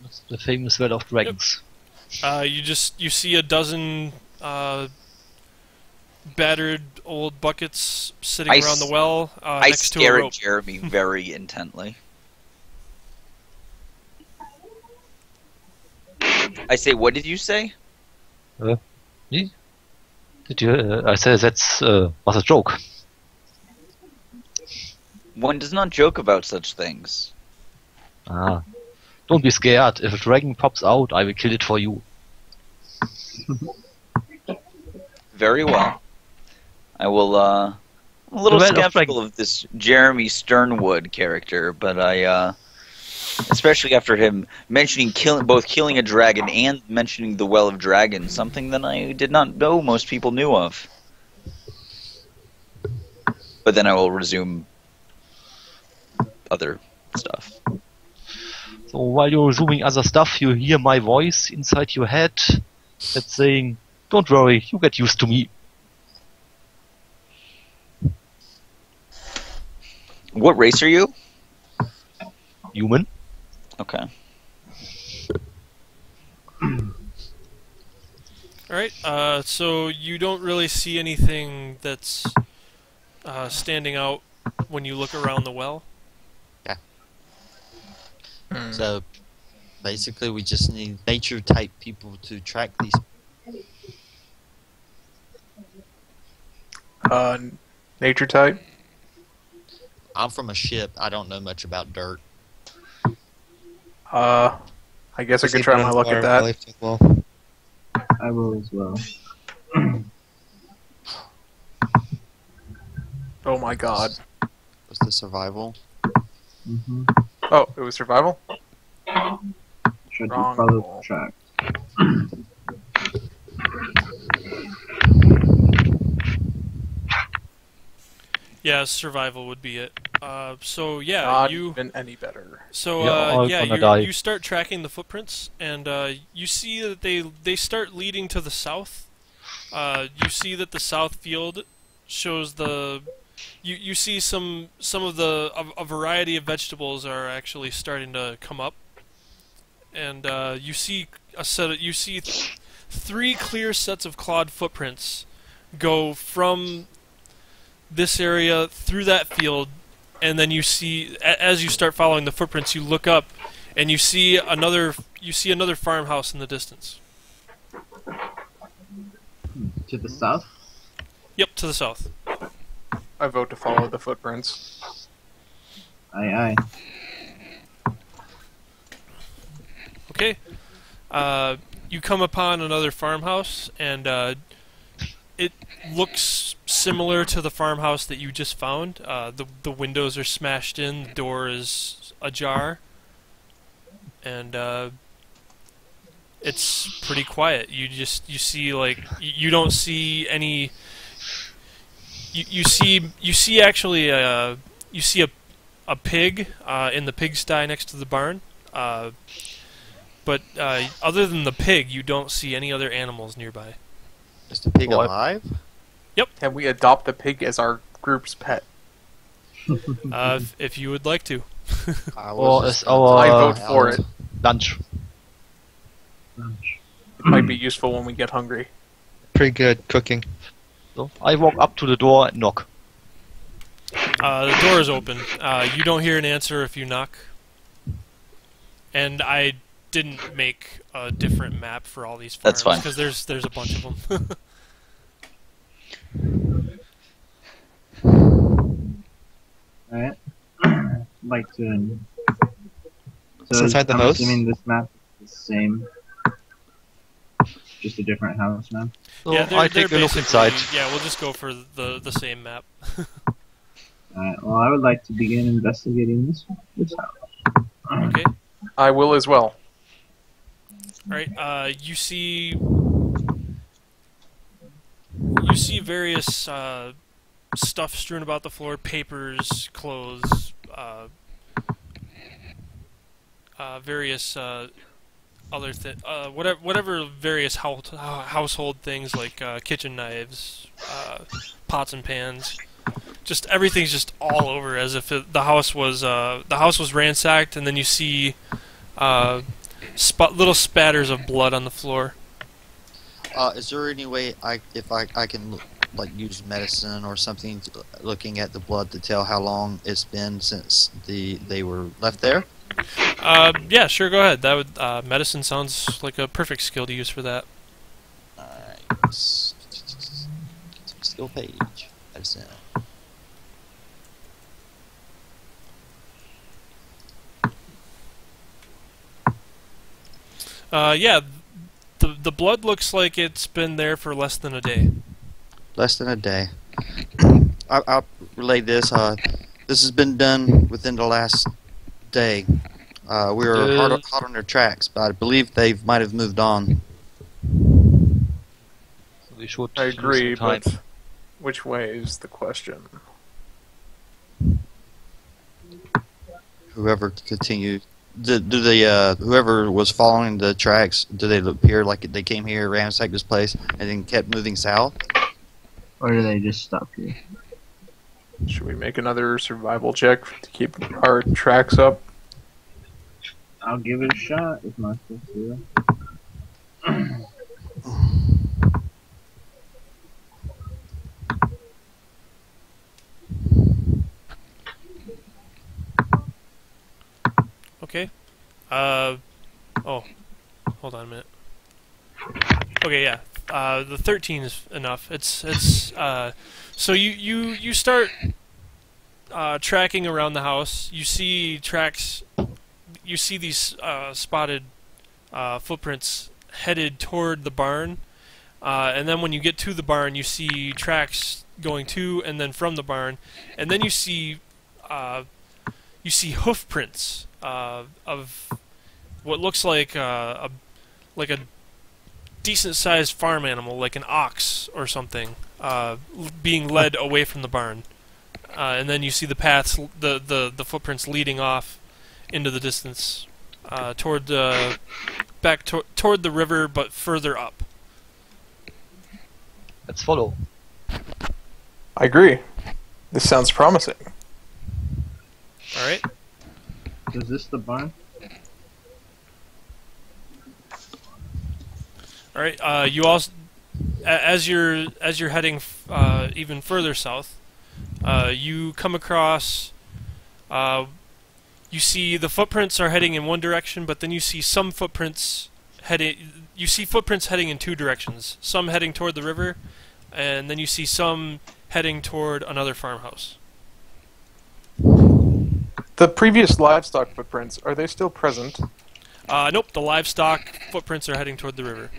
That's the famous Well of Dragons. You see a dozen battered old buckets sitting around the well I next to a stare rope. at Jeremy very intently. I say, "What did you say?" Did you? I said that's was a joke. One does not joke about such things. Ah, don't be scared. If a dragon pops out, I will kill it for you. Very well. I will, I'm a little Well, skeptical of this Jeremy Sternwood character, but especially after him mentioning both killing a dragon and mentioning the Well of Dragons, something that I did not know most people knew of. But then I will resume other stuff. So while you're resuming other stuff, you hear my voice inside your head that's saying, "Don't worry, you get used to me." What race are you? Human. Okay. Alright, so you don't really see anything that's standing out when you look around the well. So, basically, we just need nature-type people to track these. Nature type? I'm from a ship. I don't know much about dirt. I guess I could try my luck at that. Well. I will as well. Oh my god. Was the survival? Mm-hmm. Oh, it was survival? Should Wrong follow roll. the track. Yeah, survival would be it. So yeah, Not you. even any better. So Yeah, all gonna die. you start tracking the footprints, and you see that they start leading to the south. You see that the south field shows the. You see some of the a variety of vegetables are actually starting to come up, and you see three clear sets of clawed footprints go from this area through that field, and then you see, as you start following the footprints, you look up and you see another farmhouse in the distance. To the south? Yep, to the south. I vote to follow the footprints. Aye, aye. Okay. You come upon another farmhouse, and it looks similar to the farmhouse that you just found. The windows are smashed in, the door is ajar, and it's pretty quiet. You see, like, you don't see any. You see actually you see a pig in the pigsty next to the barn. But other than the pig, you don't see any other animals nearby. Is the pig Oh, alive? Can we adopt the pig as our group's pet? If you would like to. Or as our I vote for it. lunch. It might be useful when we get hungry. Pretty good cooking. So I walk up to the door and knock. The door is open. You don't hear an answer if you knock. And I didn't make a different map for all these farms. That's fine. Because there's a bunch of them. Alright. I'd like to. So Inside the I'm house? assuming this map is the same. Just a different house map. So yeah, I take a look basically- inside. Yeah, we'll just go for the same map. Alright, well, I would like to begin investigating this house. Okay. I will as well. All right. You see various stuff strewn about the floor: papers, clothes, various other whatever various household things like kitchen knives, pots and pans. Just everything's just all over, as if the house was ransacked, and then you see little spatters of blood on the floor. Is there any way I can like use medicine or something, looking at the blood to tell how long it's been since they were left there? Yeah, sure. Go ahead. That would medicine sounds like a perfect skill to use for that. Alright. Skill page. Medicine. Yeah, the blood looks like it's been there for less than a day. Less than a day. I'll relay this. This has been done within the last day. We were hot on their tracks, but I believe they might have moved on. So we should I use agree, the time. but which way is the question? Whoever continued, do they? Whoever was following the tracks, do they appear like they came here, ransacked this place, and then kept moving south? Or do they just stop here? Should we make another survival check to keep our tracks up? I'll give it a shot if my sister. Okay. Oh, hold on a minute. Okay, yeah. The 13 is enough. So you start tracking around the house. You see tracks. You see these spotted footprints headed toward the barn, and then when you get to the barn, you see tracks going to and then from the barn, and then you see hoof prints of what looks like a decent-sized farm animal, like an ox or something, being led away from the barn, and then you see the paths, the footprints leading off into the distance, toward the toward the river, but further up. Let's follow. I agree. This sounds promising. All right. Is this the barn? All right. You also, as you're heading even further south, you come across. You see the footprints are heading in one direction, but then you see some footprints heading. You see footprints heading in two directions. Some heading toward the river, and then you see some heading toward another farmhouse. The previous livestock footprints, are they still present? Nope. The livestock footprints are heading toward the river.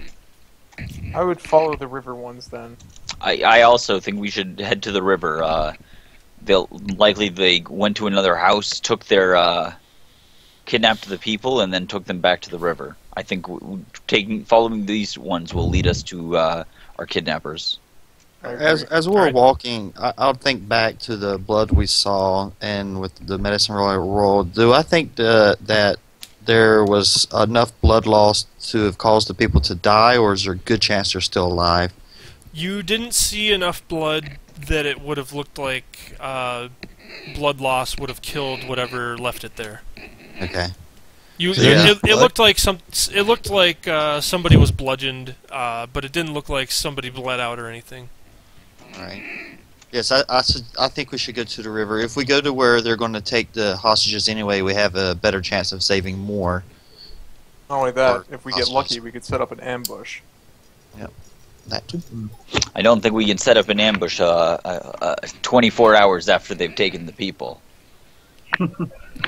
I would follow the river ones then. I also think we should head to the river. They went to another house, took their kidnapped the people, and then took them back to the river. I think following these ones will lead us to our kidnappers. As we're walking, I'll think back to the blood we saw, and with the medicine roll. Do I think that there was enough blood loss to have caused the people to die, or is there a good chance they're still alive? You didn't see enough blood that it would have looked like blood loss would have killed whatever left it there. Okay. It looked like somebody was bludgeoned, but it didn't look like somebody bled out or anything. All right. Yes, I think we should go to the river. If we go to where they're going to take the hostages anyway, we have a better chance of saving more. Not only that, Or if we get hostages. lucky, we could set up an ambush. Yep. That too. I don't think we can set up an ambush 24 hours after they've taken the people.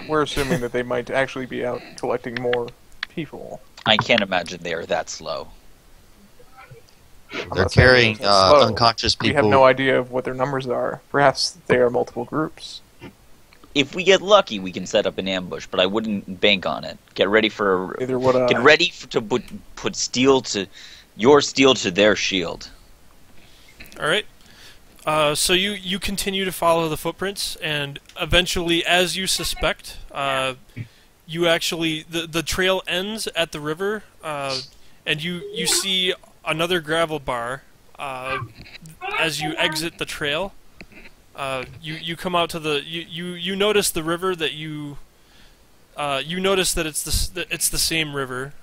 We're assuming that they might actually be out collecting more people. I can't imagine they are that slow. They're not saying carrying they're slow. unconscious We people. have no idea of what their numbers are. Perhaps they are multiple groups. If we get lucky, we can set up an ambush, but I wouldn't bank on it. Get ready for Neither would I. get ready to put steel to your steel to their shield. All right. So you continue to follow the footprints, and eventually, as you suspect, you actually the trail ends at the river, and you see another gravel bar as you exit the trail. You come out to the you notice the river that you notice that it's the same river.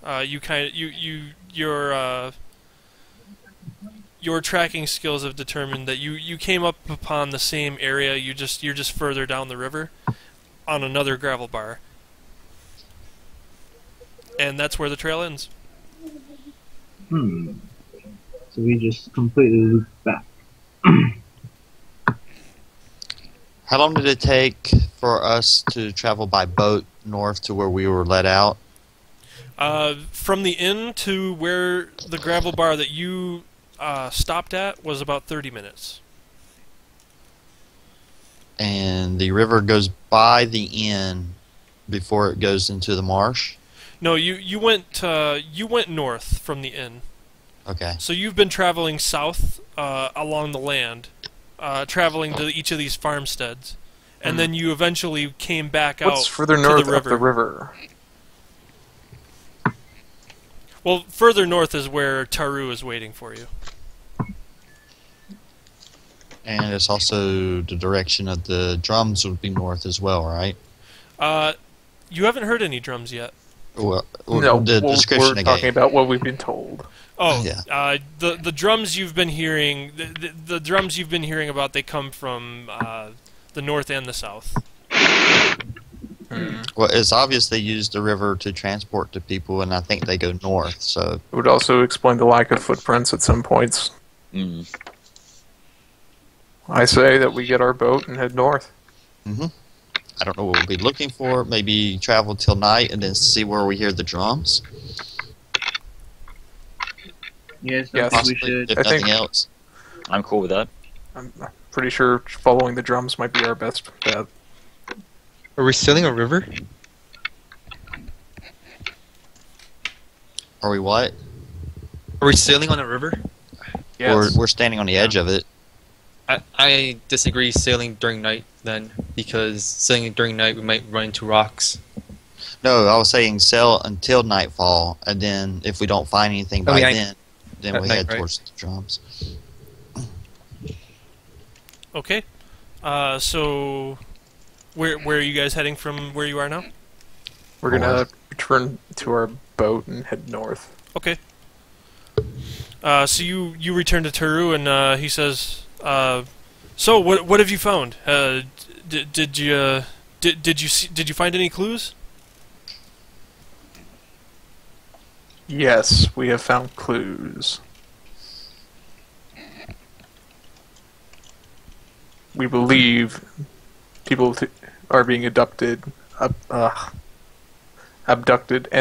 Your tracking skills have determined that you came up upon the same area. You're just further down the river on another gravel bar, and that's where the trail ends. So we just completely loop back. How long did it take for us to travel by boat north to where we were let out? From the inn to where the gravel bar that you stopped at was about 30 minutes. And the river goes by the inn before it goes into the marsh? No, you went north from the inn. Okay. So you've been traveling south along the land, traveling to each of these farmsteads, and then you eventually came back out What's further to north the of the river? Well, further north is where Taru is waiting for you. And it's also the direction of the drums would be north as well, right? You haven't heard any drums yet. Well, No, the description we're I talking gave. about what we've been told. Oh, Yeah. The drums you've been hearing, the drums you've been hearing about, they come from the north and the south. Well, it's obvious they use the river to transport the people, and I think they go north, so... It would also explain the lack of footprints at some points. Mm. I say that we get our boat and head north. I don't know what we'll be looking for. Maybe travel till night and then see where we hear the drums. You guys Yes. don't think we Possibly, should? if I nothing think- else. I'm cool with that. I'm pretty sure following the drums might be our best bet. Are we sailing a river? Are we what? Are we sailing on a river? We're standing on the edge of it. I disagree sailing during night then, because sailing during night we might run into rocks. No, I was saying sail until nightfall, and then if we don't find anything by then at we night, head right? towards the drums. Okay. So where are you guys heading from where you are now? We're gonna return to our boat and head north. Okay. So you return to Taru, and he says, "So what have you found? Did you find any clues?" Yes, we have found clues. We believe people are being abducted, and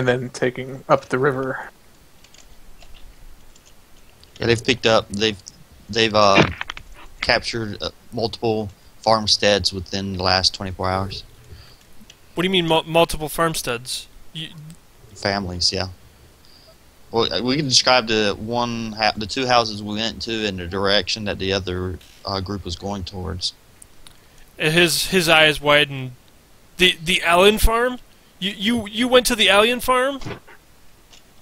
then taken up the river. Yeah, they've picked up. They've captured multiple farmsteads within the last 24 hours. What do you mean multiple farmsteads? Families, yeah. Well, we can describe the two houses we went to in the direction that the other group was going towards. His eyes widen. The Alien farm? You went to the Alien farm?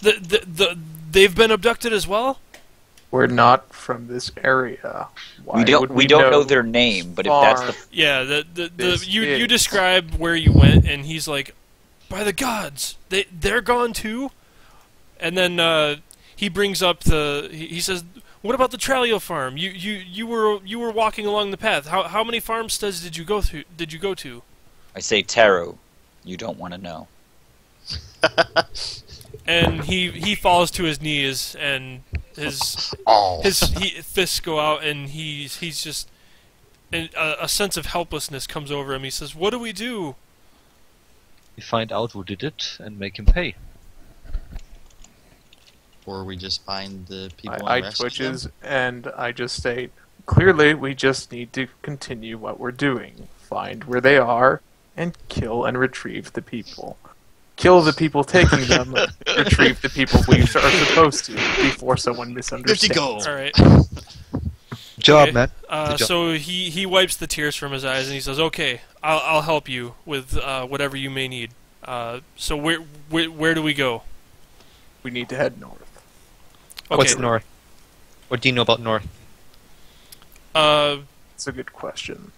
They've been abducted as well? We're not from this area. Why would We don't know their name, but if that's the Yeah, This you is- describe where you went, and he's like, "By the gods, they're gone too." And then he brings up he says, "What about the Tralio farm? You were walking along the path. How many farmsteads did you go to?" I say Taro, you don't want to know. And he falls to his knees, and his fists go out, and he's just a sense of helplessness comes over him. He says, "What do we do?" We find out who did it and make him pay. before we just find the people and I rescue twitches them? and I just state, clearly we just need to continue what we're doing. Find where they are and kill and retrieve the people. Kill the people taking them, retrieve the people we are supposed to before someone misunderstands. go. All right. Job, Okay. man. Good job. So he wipes the tears from his eyes and he says, "Okay, I'll help you with whatever you may need. So where do we go?" We need to head north. Okay. What's north? What do you know about north? That's a good question.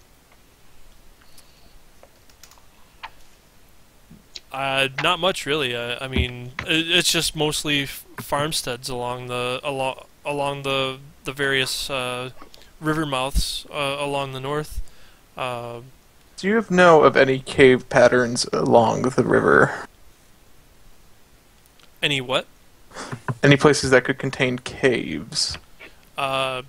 Not much really. I mean, it's just mostly farmsteads along the various river mouths along the north. Do you know of any cave patterns along the river? Any what? Any places that could contain caves? I'm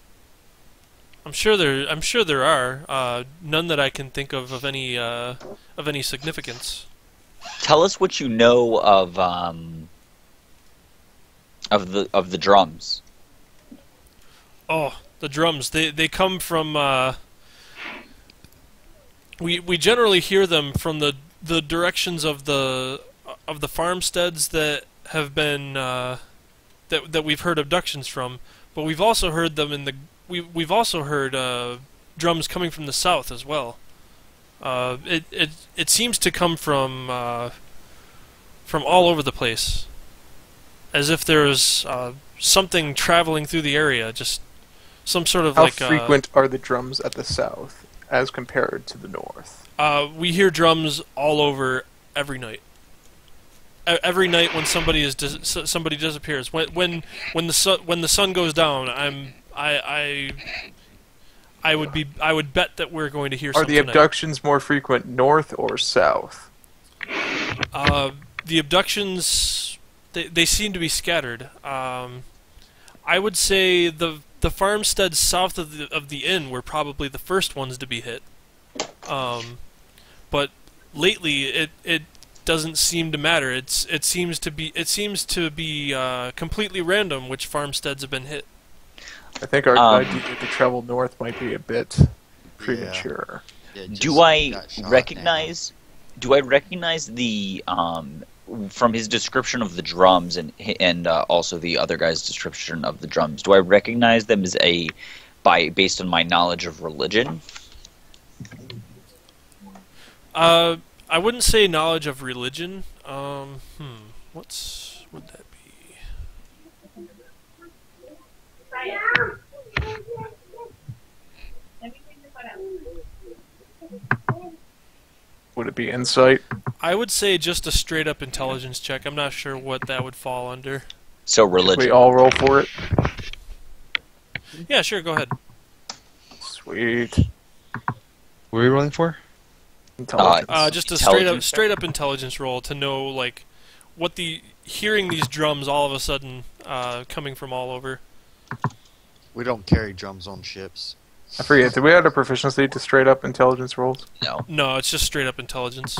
sure there are. None that I can think of any significance. Tell us what you know of the drums. Oh, the drums. They come from. We generally hear them from the directions of the farmsteads that have been that we've heard abductions from, but we've also heard them we've also heard drums coming from the south as well. It seems to come from all over the place, as if there's something traveling through the area, just some sort of How like. frequent are the drums at the south as compared to the north? We hear drums all over every night. Every night when somebody somebody disappears, when the sun goes down, I would bet that we're going to hear Are something. the abductions more frequent north or south? The abductions, they seem to be scattered. I would say the farmsteads south of the inn were probably the first ones to be hit. But lately it doesn't seem to matter. It seems to be completely random which farmsteads have been hit. I think our idea to travel north might be a bit premature. Yeah, just Do I got shot recognize? Do I recognize the from his description of the drums and also the other guy's description of the drums? Do I recognize them as based on my knowledge of religion? I wouldn't say knowledge of religion. What would that be? Would it be insight? I would say just a straight up intelligence check. I'm not sure what that would fall under. So We religion. all roll for it? Yeah, sure, go ahead. Sweet. What are we rolling for? Intelligence. Just a Intelligence. straight up intelligence roll to know like what hearing these drums all of a sudden coming from all over. We don't carry drums on ships. I forget, did we add a proficiency to straight up intelligence rolls? No. No, it's just straight up intelligence.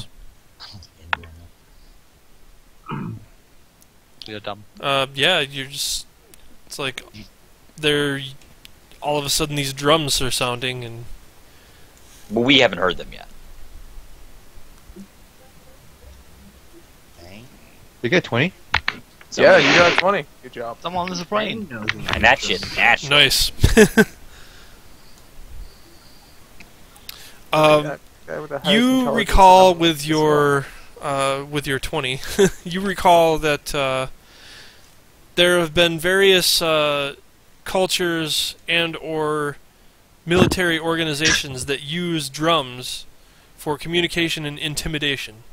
You're dumb. Yeah, you're just. It's like all of a sudden these drums are sounding and. But we haven't heard them yet. Dang. You get 20? Yeah, you got 20. Good job. Someone is a brain. And that shit natural. Nice. That guy with the highest You intelligence recall number with as your 20, you recall that there have been various cultures and or military organizations that use drums for communication and intimidation.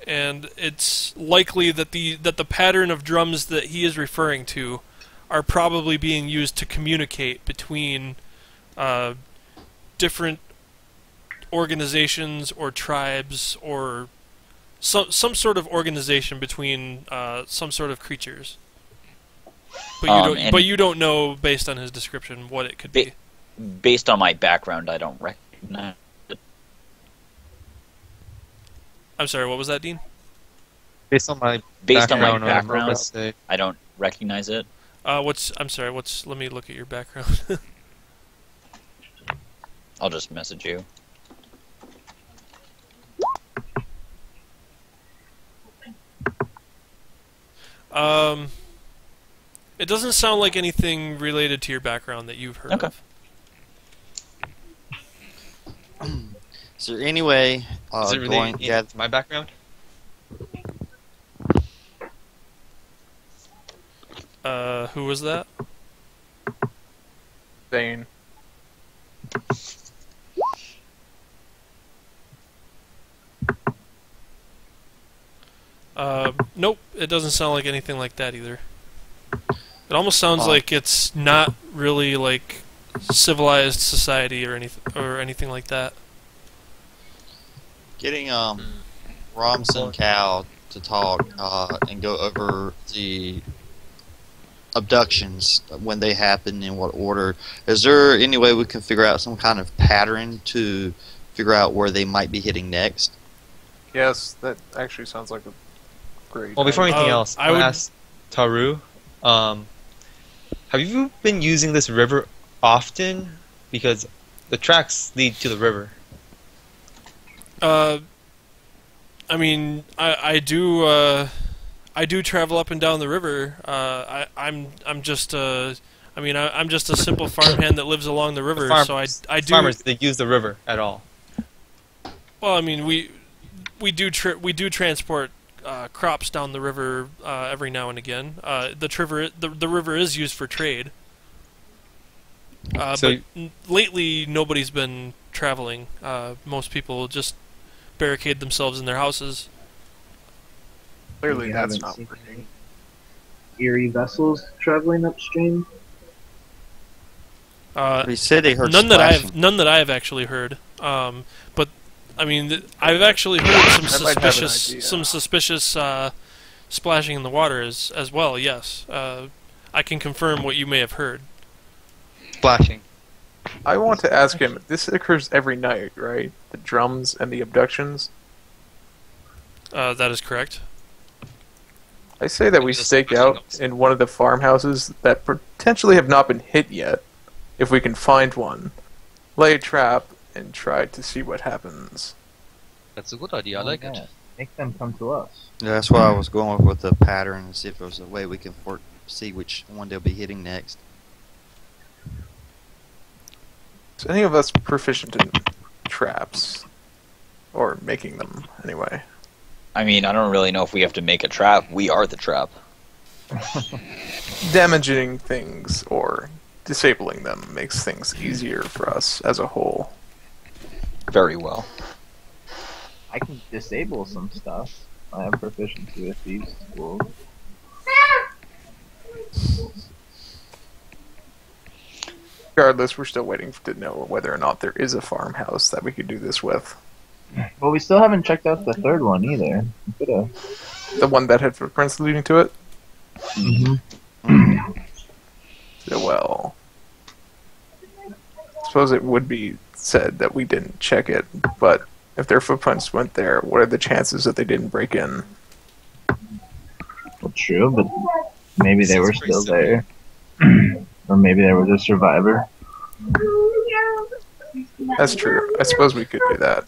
And it's likely that the pattern of drums that he is referring to are probably being used to communicate between different organizations or tribes or some sort of organization between some sort of creatures. But you don't know based on his description what it could be. Based on my background, I don't recognize. I'm sorry, what was that, Dean? Based on my Based on my background, I'm background, gonna say I don't recognize it. I'm sorry. Let me look at your background. I'll just message you. It doesn't sound like anything related to your background that you've heard Okay. of. Is there any way is it really going? Yeah, my background? Who was that? Zane. Nope. It doesn't sound like anything like that either. It almost sounds Oh. like it's not really like civilized society or anything like that. getting Roms and Cal to talk and go over the abductions when they happen in what order. Is there any way we can figure out some kind of pattern to figure out where they might be hitting next? Yes, that actually sounds like a great. Well, before anything else, I I would- would ask Taru. Have you been using this river often? Because the tracks lead to the river. I mean, I do travel up and down the river. I'm just I'm just a simple farmhand that lives along the river. So I do. Farmers, they use the river at all. Well, I mean, we do transport crops down the river every now and again. The river is used for trade. So- But lately, nobody's been traveling. Most people just barricade themselves in their houses. Clearly, You that's haven't not seen working. any eerie vessels traveling upstream. He said he heard None splashing. that I've actually heard. But I mean, I've actually heard I might have an idea. some suspicious splashing in the water as well. Yes, I can confirm what you may have heard. Splashing. I want to ask him. This occurs every night, right? The drums and the abductions. That is correct. I say that we Just stake pushing out us. in one of the farmhouses that potentially have not been hit yet, if we can find one. Lay a trap and try to see what happens. That's a good idea. I like it. Yeah. Make them come to us. Yeah, that's why I was going with the pattern and see if there was a way we can see which one they'll be hitting next. Is any of us proficient in traps? Or making them, anyway. I mean, I don't really know if we have to make a trap. We are the trap. Damaging things or disabling them makes things easier for us as a whole. Very well. I can disable some stuff. I have proficiency with these tools. Regardless, we're still waiting to know whether or not there is a farmhouse that we could do this with. Well, we still haven't checked out the third one either. We could've. The one that had footprints leading to it? Mm-hmm. Well, I suppose it would be said that we didn't check it, but if their footprints went there, what are the chances that they didn't break in? Well, true, but maybe they were still there. Or maybe they were the survivor. That's true. I suppose we could do that.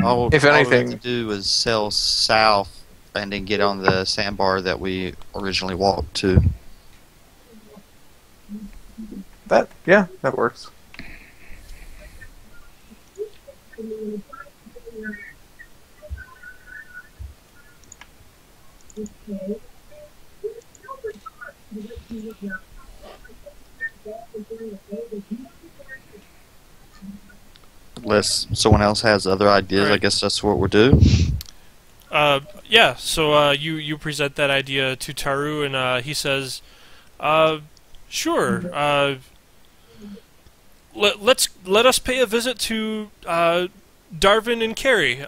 All If all we anything- have to do is sail south and then get on the sandbar that we originally walked to. Yeah, that works. Unless someone else has other ideas, I Right. guess that's what we'll do. Yeah. So you present that idea to Taru, and he says, "Sure. Let us pay a visit to Darvin and Carrie.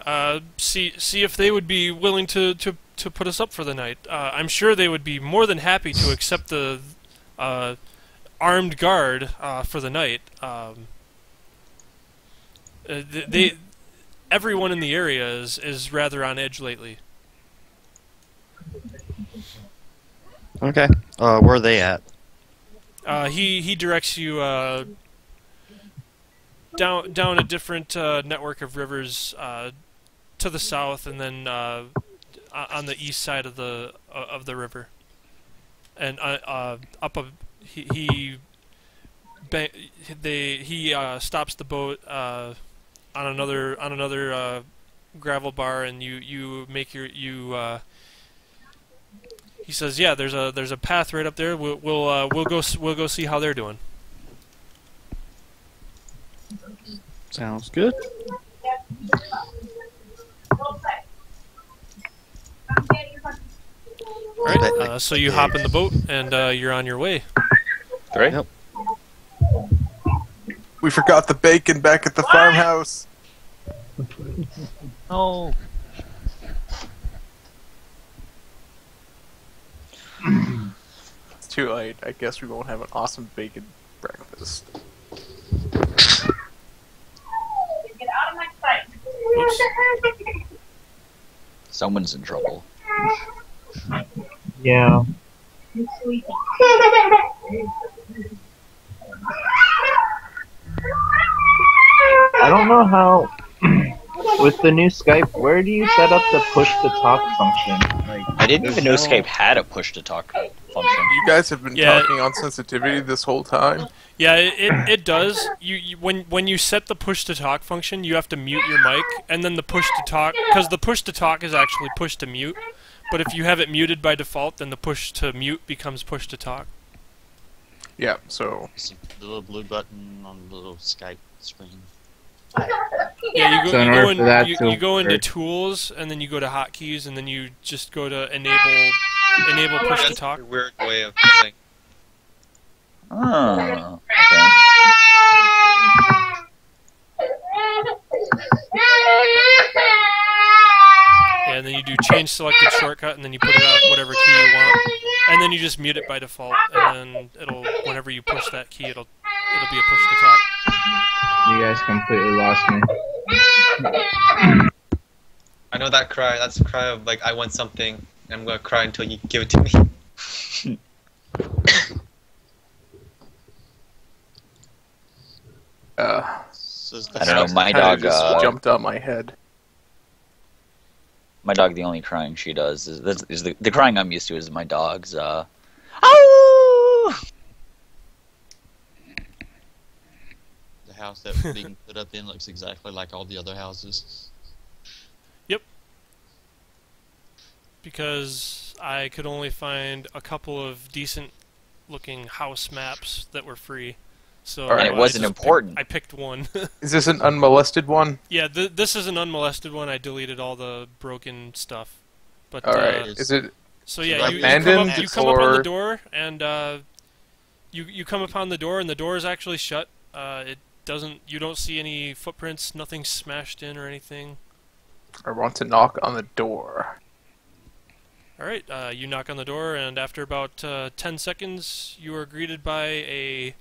See if they would be willing to put us up for the night. I'm sure they would be more than happy to accept the armed guard for the night. Everyone in the area is rather on edge lately." Okay. Where are they at? He directs you down a different network of rivers to the south, and then on the east side of the river, and up a he stops the boat on another gravel bar, and you make your he says, yeah, there's a path right up there. We'll go see how they're doing. Sounds good. All right, so you hop in the boat and you're on your way. Right? Yep. We forgot the bacon back at the farmhouse. Oh. It's too late. I guess we won't have an awesome bacon breakfast. Get out of my sight. Oops. Someone's in trouble. Yeah. I don't know how. With the new Skype, where do you set up the push to talk function? Like, I didn't even know there's Skype had a push to talk function. You guys have been Yeah. talking on sensitivity this whole time. Yeah, it does. When you set the push to talk function, you have to mute your mic, and then the push to talk, because the push to talk is actually push to mute. But if you have it muted by default, then the push to mute becomes push to talk. Yeah, so See the little blue button on the little Skype screen. Yeah, So in order for that you to go into work- tools, and then you go to hotkeys, and then you just go to enable push to That's talk. a weird way of saying. Oh, okay. Yeah, and then you do change selected shortcut, and then you put it out whatever key you want, and then you just mute it by default, and then it'll whenever you push that key, it'll be a push to talk. You guys completely lost me. I know that cry. That's a cry of like I want something, and I'm gonna cry until you give it to me. I don't know. My kinda dog. just jumped on my head. My dog. The only crying she does is the crying I'm used to is my dog's. Ow! The house that was being put up in looks exactly like all the other houses. Because I could only find a couple of decent-looking house maps that were free. So Alright. And it wasn't important. I picked one. Is this an unmolested one? Yeah, this is an unmolested one. I deleted all the broken stuff. But Alright. Is it so yeah, Like you abandoned, come up on the or- door, and you come upon the door, and the door is actually shut. It doesn't. You don't see any footprints. Nothing smashed in or anything. I want to knock on the door. All right, you knock on the door, and after about 10 seconds, you are greeted by a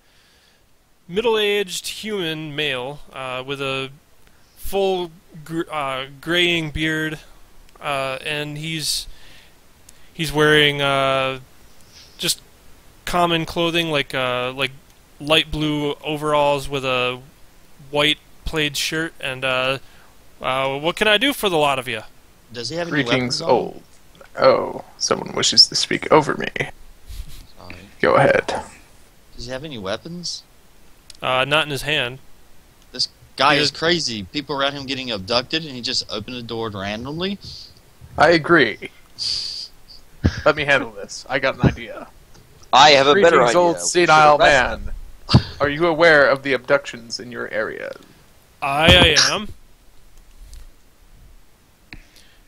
middle-aged human male with a full graying beard, and he's wearing just common clothing like light blue overalls with a white plaid shirt. And what can I do for the lot of you? Does he have any Greetings, weapons on? old. Oh, someone wishes to speak over me. Sorry. Go ahead. Does he have any weapons? Not in his hand. Guy He is does- crazy. People around him getting abducted, and he just opened the door randomly. I agree. Let me handle this. I got an idea. I have a better Greetings, idea. old We should senile arrest man. Are you aware of the abductions in your area? I am.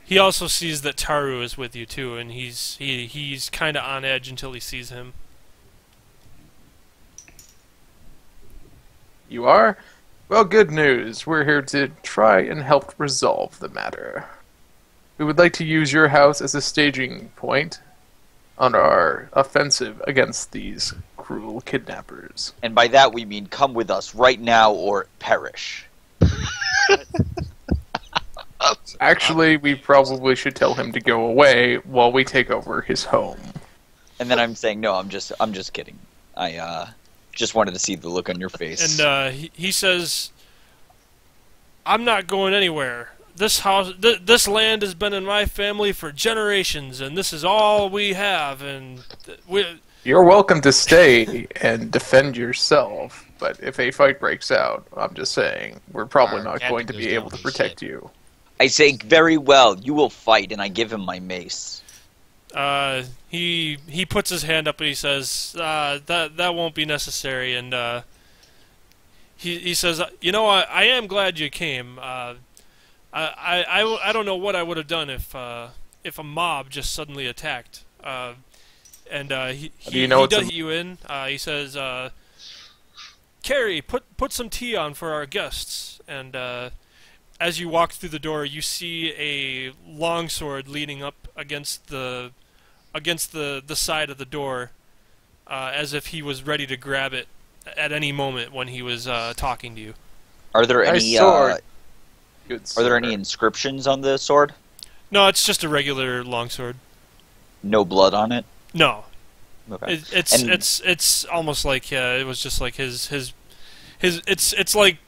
He also sees that Taru is with you too, and he's kind of on edge until he sees him. You are? Well, good news. We're here to try and help resolve the matter. We would like to use your house as a staging point on our offensive against these cruel kidnappers. And by that we mean come with us right now or perish. Actually, we probably should tell him to go away while we take over his home. And then I'm saying, no, I'm just kidding. I just wanted to see the look on your face. And he says, "I'm not going anywhere. This house, this land has been in my family for generations, and this is all we have. And You're welcome to stay and defend yourself, but if a fight breaks out, I'm just saying, we're probably not going to be able to protect you. I say, very well, you will fight, and I give him my mace. He puts his hand up and he says, that won't be necessary. And he says, you know, I am glad you came. I don't know what I would have done if a mob just suddenly attacked. And he does you in. He says, Carrie, put some tea on for our guests. And as you walk through the door, you see a longsword leaning up against the side of the door, as if he was ready to grab it at any moment when he was talking to you. Are there any Good Are there any inscriptions on the sword? No, it's just a regular longsword. No blood on it? No. Okay. It's almost like it was just like his it's like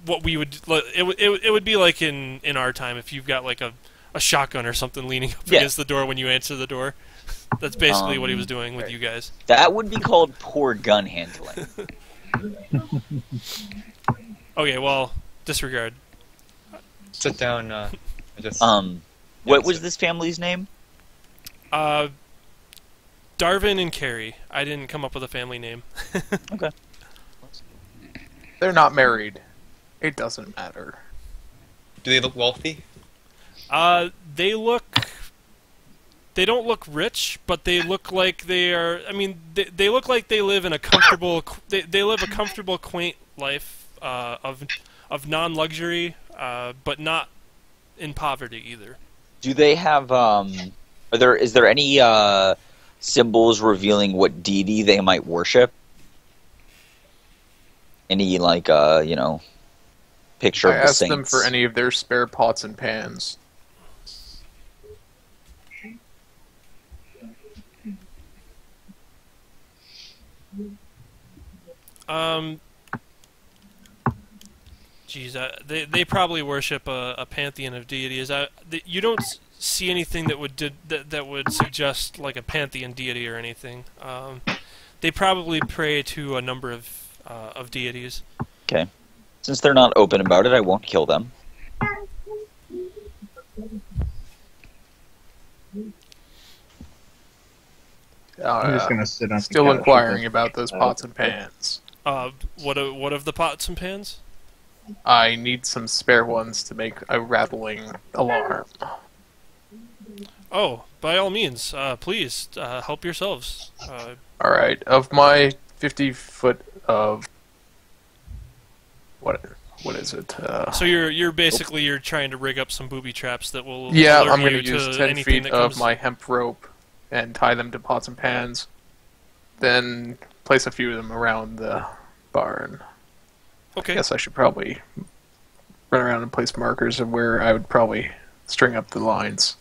what we would it would be like in our time if you've got like a shotgun or something leaning up against the door when you answer the door. That's basically what he was doing with you guys. That would be called poor gun handling. Okay, well, disregard. Sit down. What was this family's name? Darvin and Carrie. I didn't come up with a family name. Okay. They're not married. It doesn't matter. Do they look wealthy? They don't look rich, but they look like they are. I mean, they look like they live in a comfortable. They live a comfortable, quaint life of non-luxury, but not in poverty either. Do they have is there any symbols revealing what deity they might worship? Any picture I of the asked saints? them for any of their spare pots and pans. Geez, they probably worship a pantheon of deities. You don't see anything that would suggest like a pantheon deity or anything. They probably pray to a number of deities. Okay. Since they're not open about it, I won't kill them. I'm just gonna sit on. Still inquiring about those pots and pans. What of the pots and pans? I need some spare ones to make a rattling alarm. Oh, by all means, please help yourselves. Alright, of my 50 foot of... What is it? So you're basically you're trying to rig up some booby traps that will Yeah, alert I'm going you to use to 10 anything feet that of comes. my hemp rope and tie them to pots and pans. Then place a few of them around the barn. Okay. I guess I should probably run around and place markers of where I would probably string up the lines.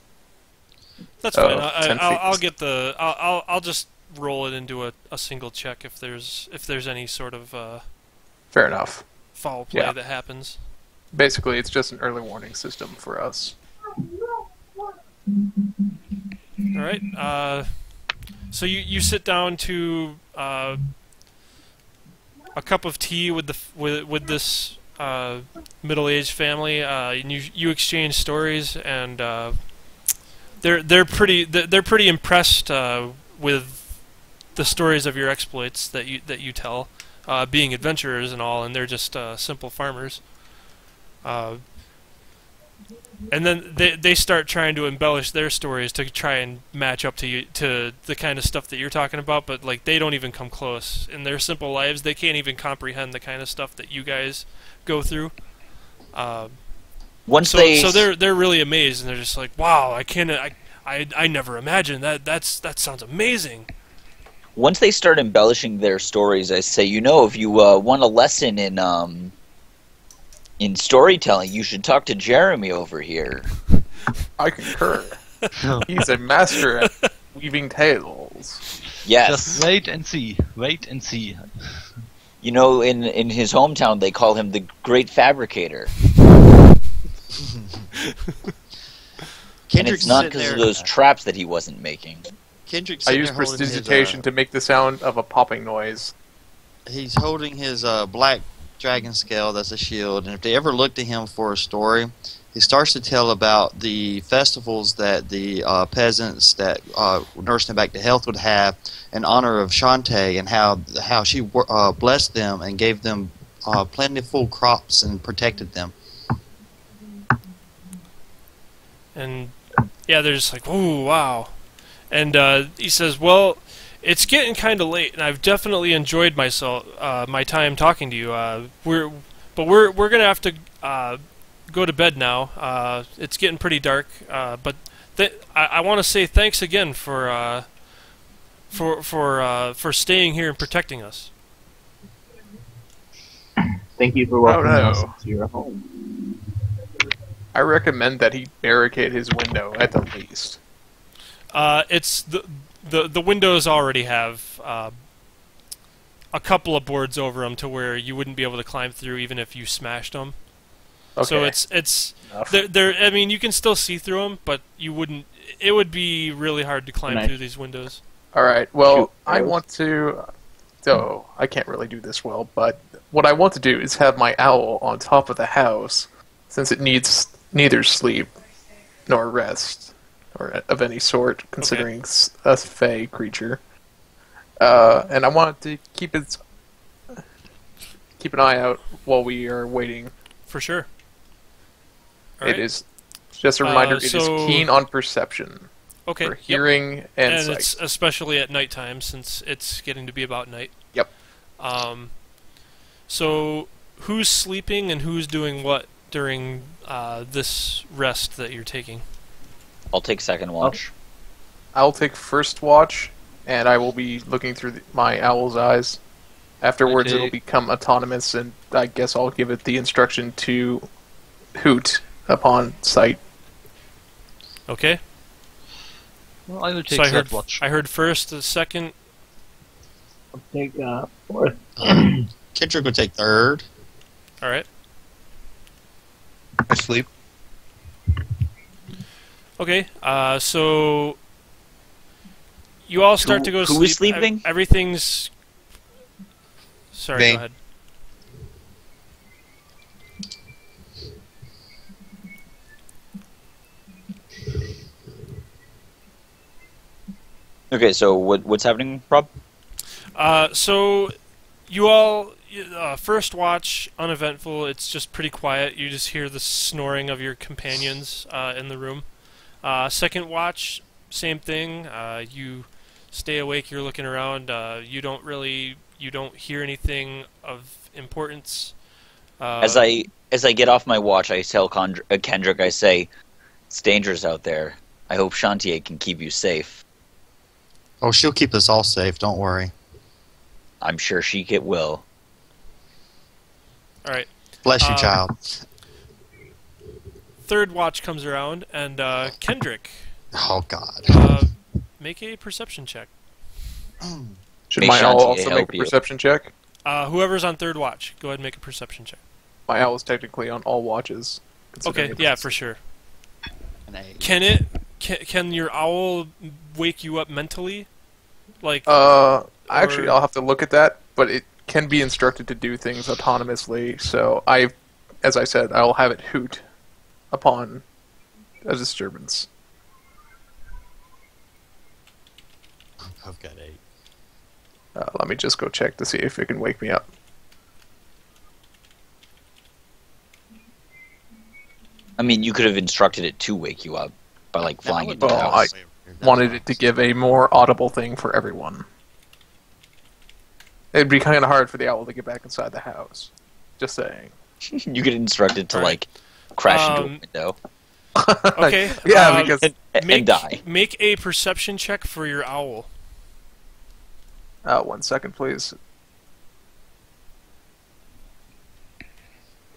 That's fine. 10 I'll feet. get the. I'll just roll it into a single check if there's any sort of Fair enough. foul play Yeah. that happens. Basically, it's just an early warning system for us. All right. So you sit down to a cup of tea with this middle-aged family, and you exchange stories, and they're pretty impressed with the stories of your exploits that you tell, being adventurers and all, and they're just simple farmers. And then they start trying to embellish their stories to try and match up to the kind of stuff that you're talking about, but like they don't even come close. In their simple lives, they can't even comprehend the kind of stuff that you guys go through. So they're really amazed, and they're just like, "Wow, I never imagined that. That sounds amazing." Once they start embellishing their stories, I say, if you want a lesson in storytelling, you should talk to Jeremy over here. I concur. He's a master at weaving tales. owls. Yes. Just wait and see. Wait and see. You know, in his hometown, they call him the Great Fabricator. And it's not because of those traps that he wasn't making. Kendrick's I sitting use there holding his, prestidigitation to make the sound of a popping noise. he's holding his black dragon scale that's a shield, and if they ever look to him for a story, he starts to tell about the festivals that the peasants that nursed him back to health would have in honor of Shantae, and how she blessed them and gave them plentiful crops and protected them. And yeah, they're just like, "Oh, wow." And he says, "Well, it's getting kind of late, and I've definitely enjoyed my time talking to you. We're gonna have to go to bed now. It's getting pretty dark. But I want to say thanks again for staying here and protecting us." Thank you for welcoming no. us to your home. I recommend that he barricade his window at the least. It's the windows already have a couple of boards over them to where you wouldn't be able to climb through even if you smashed them. Okay. So it's they're I mean, you can still see through them, but you wouldn't. It would be really hard to climb through these windows. All right. Well, I want to. So I can't really do this well, but what I want to do is have my owl on top of the house, since it needs neither sleep nor rest or of any sort, considering a fey creature. And I want to keep an eye out while we are waiting. For sure. It is just a reminder. It is keen on perception. Okay. For hearing and sight. It's especially at nighttime, since it's getting to be about night. Yep. So who's sleeping and who's doing what during this rest that you're taking? I'll take second watch. I'll take first watch, and I will be looking through my owl's eyes. Afterwards, it'll become autonomous, and I guess I'll give it the instruction to hoot upon sight. Okay. Well, I will take third watch. I heard first, the second. I'll take fourth. Kendrick would take third. All right. I sleep. Okay. So you all start to go to sleep. Who is sleeping? Everything's. Sorry. Me. Go ahead. Okay, so what's happening, Rob? So you all first watch uneventful. It's just pretty quiet. You just hear the snoring of your companions in the room. Second watch, same thing. You stay awake. You're looking around. You don't hear anything of importance. As I get off my watch, I tell Kendrick, I say, "It's dangerous out there. I hope Shantier can keep you safe." Oh, she'll keep us all safe. Don't worry. I'm sure she will. All right. Bless you, child. Third watch comes around, and Kendrick. Oh God. Make a perception check. Should May my owl Shantier also make help a you. perception check? Whoever's on third watch, go ahead and make a perception check. My owl is technically on all watches. Okay, yeah, for sure. An 8. Can your owl wake you up mentally? Like, actually, I'll have to look at that, but it can be instructed to do things autonomously. So as I said, I'll have it hoot upon a disturbance. I've got 8. Let me just go check to see if it can wake me up. I mean, you could have instructed it to wake you up by like flying into the Well, house. I wanted it to give a more audible thing for everyone. It'd be kind of hard for the owl to get back inside the house. Just saying. You could instruct it to like crash into a window okay. Yeah, because and die. Make a perception check for your owl. 1 second, please.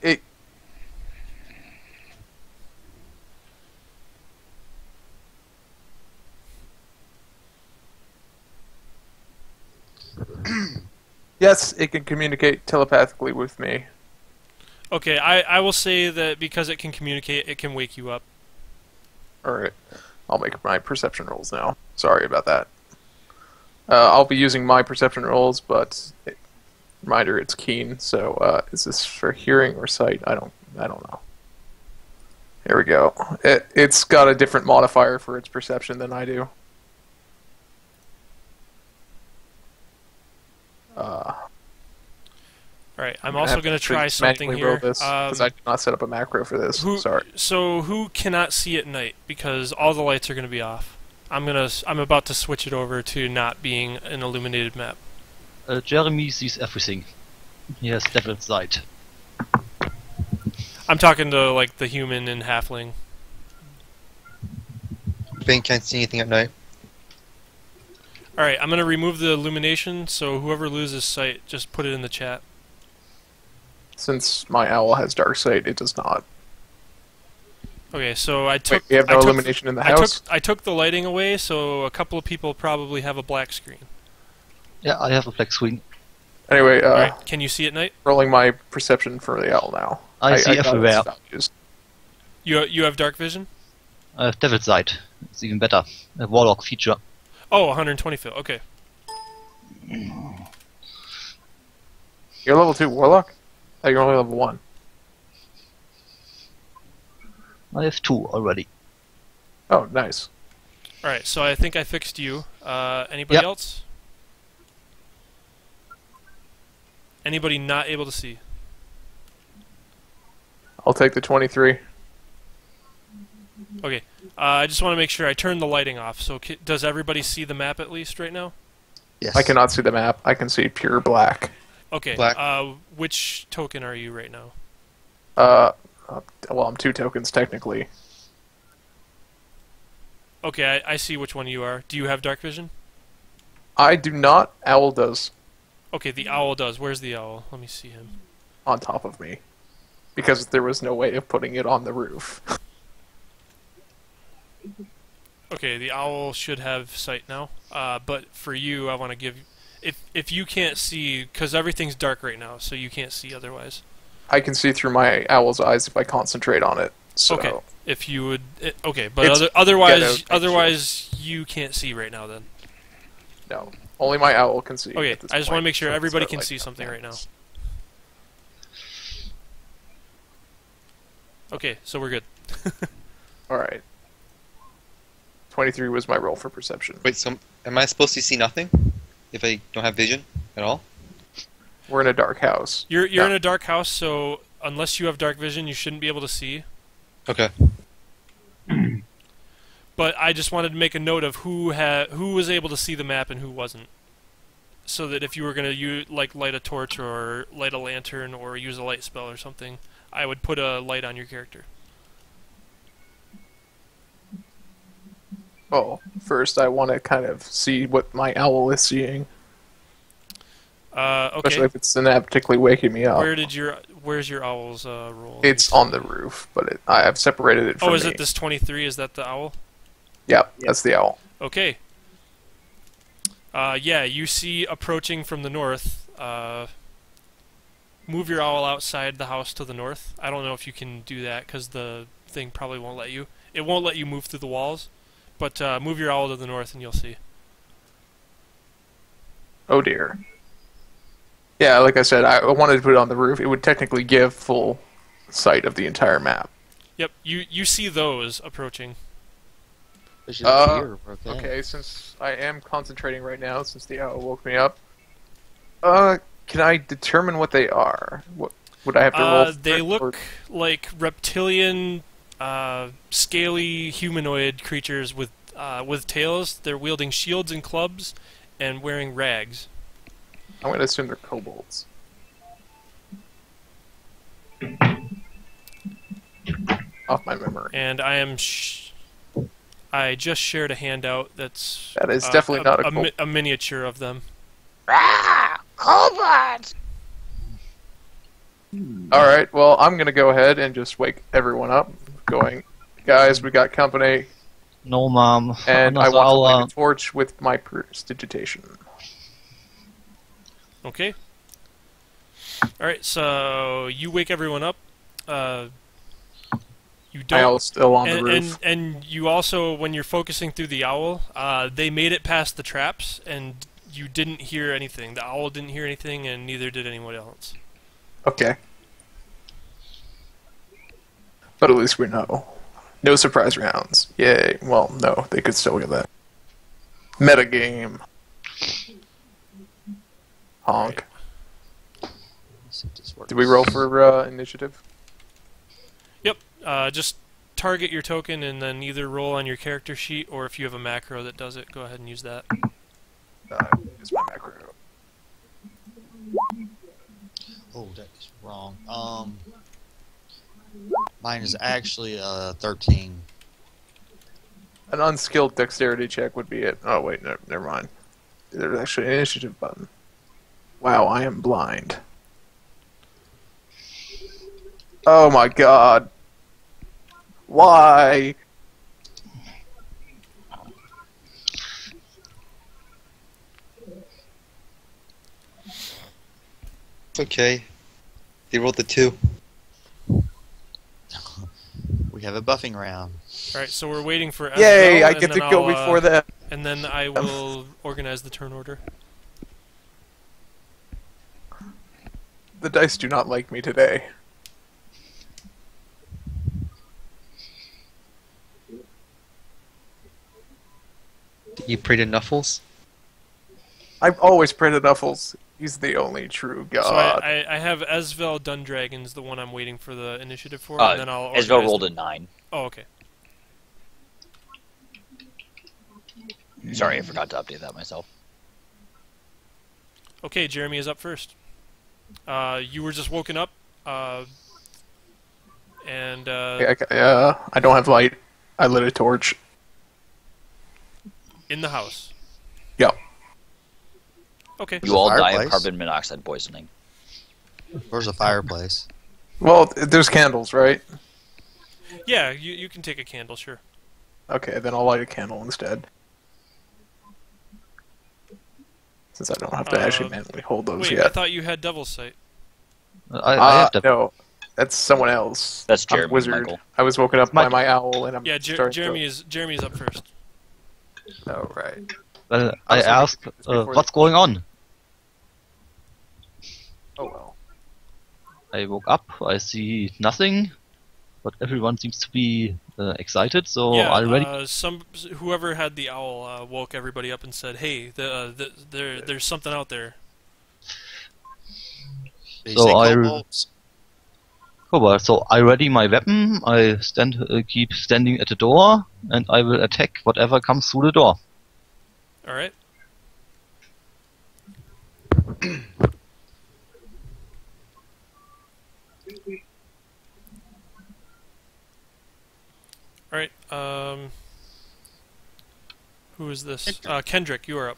It. Yes, it can communicate telepathically with me. Okay, I will say that because it can communicate, it can wake you up. Alright. I'll make my perception rolls now. Sorry about that. I'll be using my perception rolls, but reminder, it's keen. So is this for hearing or sight? I don't know. Here we go. It's got a different modifier for its perception than I do. Alright, I'm also going to try something manually roll here. this, because I did not set up a macro for this. Sorry. So who cannot see at night? Because all the lights are going to be off. I'm about to switch it over to not being an illuminated map. Jeremy sees everything. He has devil's sight. I'm talking to like the human and halfling. Bane can't see anything at night. Alright, I'm going to remove the illumination, so whoever loses sight, just put it in the chat. Since my owl has dark sight, it does not. Okay, so I took... Wait, you have no illumination in the house? I took the lighting away, so a couple of people probably have a black screen. Yeah, I have a black screen. Anyway, Alright, can you see at night? rolling my perception for the owl now. I see got everywhere. its values. You have dark vision? I have devil's sight. It's even better. A warlock feature. Oh, 120 fil. Okay. You're level 2 warlock? Oh, you're only level 1. I have 2 already. Oh, nice. Alright, so I think I fixed you. Anybody else? Anybody not able to see? I'll take the 23. Okay. I just want to make sure I turn the lighting off. So does everybody see the map at least right now? Yes. I cannot see the map. I can see pure black. Okay. Black. Which token are you right now? Well, I'm 2 tokens technically. Okay, I see which one you are. Do you have dark vision? I do not. Owl does. Okay, the owl does. Where's the owl? Let me see him. On top of me. Because there was no way of putting it on the roof. Okay, the owl should have sight now. But for you, I want to give... If you can't see... Because everything's dark right now, so you can't see otherwise. I can see through my owl's eyes if I concentrate on it. So. Okay, if you would... okay, but otherwise you can't see right now then. No. Only my owl can see. Okay, I just want to make sure so everybody start can lighting see up something right now. lamps. Okay, so we're good. Alright. 23 was my roll for perception. Wait, so am I supposed to see nothing if I don't have vision at all? We're in a dark house. You're in a dark house, so unless you have dark vision, you shouldn't be able to see. Okay. But I just wanted to make a note of who was able to see the map and who wasn't, so that if you were gonna light a torch or light a lantern or use a light spell or something, I would put a light on your character. Oh, first I want to kind of see what my owl is seeing. Okay. Especially if it's not particularly waking me up. Where's your owl's roll? It's on the roof, but I have separated it from Oh, is me. it this 23? Is that the owl? Yep, that's the owl. Okay. Yeah, you see approaching from the north. Move your owl outside the house to the north. I don't know if you can do that because the thing probably won't let you. It won't let you move through the walls, but move your owl to the north and you'll see. Oh dear. Yeah, like I said, I wanted to put it on the roof. It would technically give full sight of the entire map. Yep, you see those approaching. Okay, since I am concentrating right now, since the owl woke me up, can I determine what they are? What would I have to roll? They look like reptilian, scaly humanoid creatures with tails. They're wielding shields and clubs, and wearing rags. I'm going to assume they're kobolds. Off my memory. And I just shared a handout that's... That is definitely not a kobold. A miniature of them. Kobolds! Alright, well, I'm going to go ahead and just wake everyone up. Going, guys, we got company. No, mom. And I Another want to hour. light a torch with my prestidigitation. Okay. Alright, so you wake everyone up. You My don't. owl's still on the roof. And you also, when you're focusing through the owl, they made it past the traps, and you didn't hear anything. The owl didn't hear anything, and neither did anyone else. Okay. But at least we know. No surprise rounds. Yay. Well, no, they could still get that. Metagame. Honk. Let's see if this works. Did we roll for initiative? Yep. Just target your token, and then either roll on your character sheet, or if you have a macro that does it, go ahead and use that. It's my macro. Oh, that is wrong. Mine is actually 13. An unskilled dexterity check would be it. Oh, wait, never mind. There's actually an initiative button. Wow, I am blind. Oh my god. Why? It's okay. They rolled the 2. We have a buffing round. Alright, so we're waiting for Yay, Asbel, I and get to then go I'll, before that. And then I will organize the turn order. The dice do not like me today. You pray to Nuffles? I've always prayed to Nuffles. He's the only true god. So I have Esvel Dundragon's the one I'm waiting for the initiative for, and then I'll Esvel organize rolled the- a 9. Oh, okay. Sorry, I forgot to update that myself. Okay, Jeremy is up first. You were just woken up, and I don't have light. I lit a torch. in the house. Yep. Okay. You all die of fireplace. carbon monoxide poisoning. Where's a fireplace? Well, there's candles, right? Yeah, you can take a candle, sure. Okay, then I'll light a candle instead. Since I don't have to actually manually hold those Wait, I yet. thought you had Devil's Sight. I have that. No, that's someone else. That's I'm a Jeremy, wizard. Michael. I was woken up by my owl, and I'm Yeah, starting Jeremy's up first. to... Oh, right. Well, I I was asked, looking at this before what's going on? Oh, well. I woke up, I see nothing, but everyone seems to be excited, so Yeah, I already... whoever had the owl woke everybody up and said, "Hey, there's something out there." Did So you say I- kobolds? Oh, well, so I ready my weapon, I keep standing at the door, and I will attack whatever comes through the door. All right. All right. Who is this? Kendrick, you are up.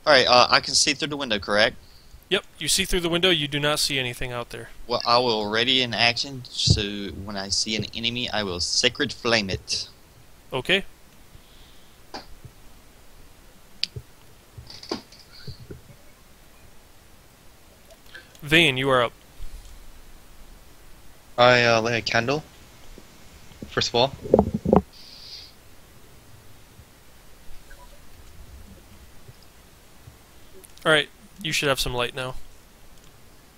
Alright, I can see through the window, correct? Yep. You see through the window. You do not see anything out there. Well, I will ready in action, so when I see an enemy, I will sacred flame it. Okay. Vane, you are up. I light a candle. First of all. All right. You should have some light now.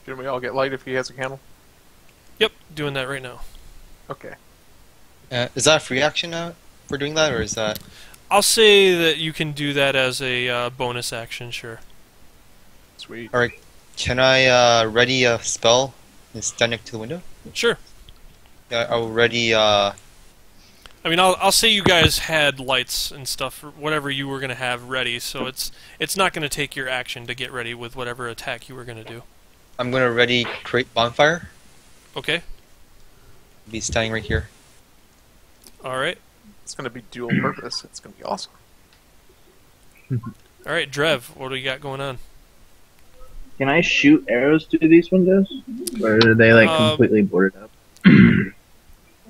Can we all get light if he has a candle? Yep. Doing that right now. Okay. Is that a free action now for doing that, or is that... I'll say that you can do that as a bonus action, sure. Sweet. Alright, can I ready a spell and stand next to the window? Sure. Yeah, I will ready, I mean, I'll say you guys had lights and stuff, or whatever you were gonna have ready, so it's not gonna take your action to get ready with whatever attack you were gonna do. I'm gonna ready create bonfire. Okay. Be standing right here. All right. It's going to be dual purpose. It's going to be awesome. All right, Drev, what do you got going on? Can I shoot arrows through these windows? Or are they like completely boarded up?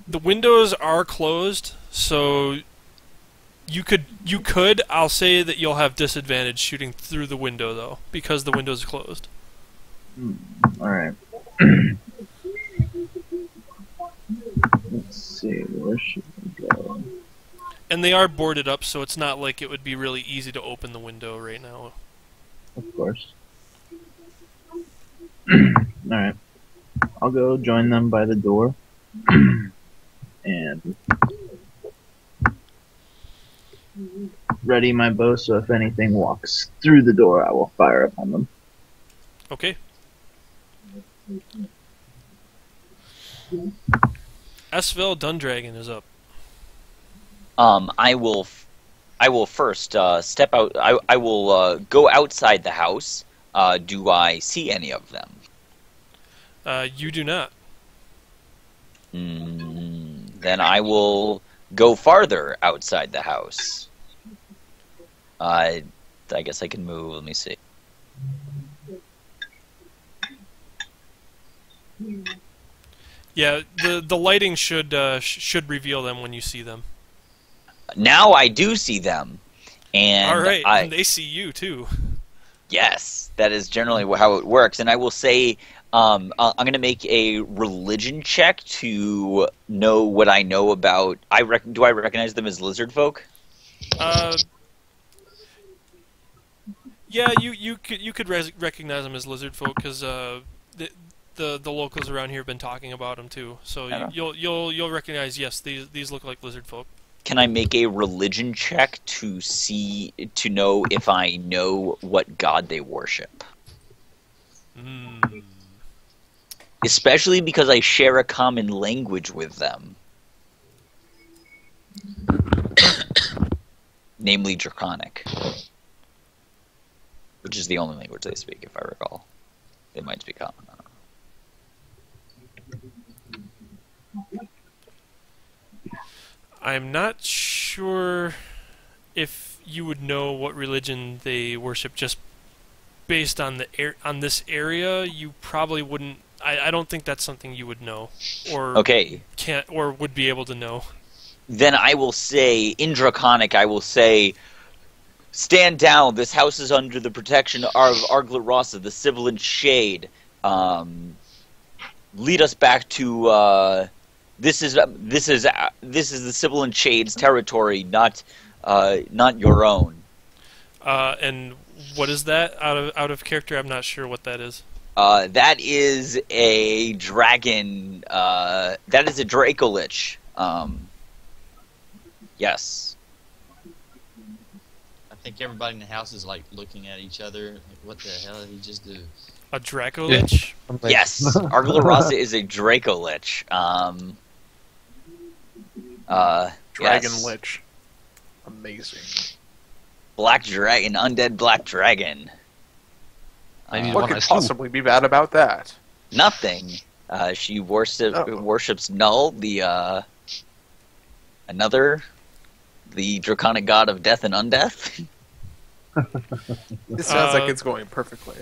The windows are closed, so you could. I'll say that you'll have disadvantage shooting through the window though, because the window's closed. Alright. Let's see, where should we go? And they are boarded up, so it's not like it would be really easy to open the window right now. Of course. Alright. I'll go join them by the door. And ready my bow, so if anything walks through the door, I will fire upon them. Okay. Esvel Dundragon is up. I will first step out. I will go outside the house. Do I see any of them? You do not. Then I will go farther outside the house. I guess I can move. Let me see. Yeah, the lighting should reveal them when you see them. Now I do see them, and All right, and they see you too. Yes, that is generally how it works. And I will say, I'm going to make a religion check to know what I know about. Do I recognize them as lizard folk? Yeah, you could recognize them as lizard folk because the locals around here have been talking about them too. So you'll recognize. Yes, these look like lizard folk. Can I make a religion check to know if I know what god they worship? Especially because I share a common language with them. Namely Draconic. Which is the only language they speak, if I recall. They might speak common, I don't know. I'm not sure if you would know what religion they worship just based on on this area. You probably wouldn't. I don't think that's something you would know, or can't, or would be able to know. Then I will say, in Draconic, I will say, stand down. This house is under the protection of Arglarossa, the Sibilant Shade. Lead us back to. This is the Sibilant Shade's territory, not your own. And what is that? Out of character, I'm not sure what that is. That is a dragon. That is a Dracolich. Yes. I think everybody in the house is like looking at each other. Like, what the hell did he just do? A Dracolich? Yeah. Yes, Arglarossa is a Dracolich. Dragon yes. Lich. Amazing. Black dragon, undead black dragon. What could possibly be bad about that? Nothing. She worships Null, the draconic god of death and undeath. This sounds like it's going perfectly.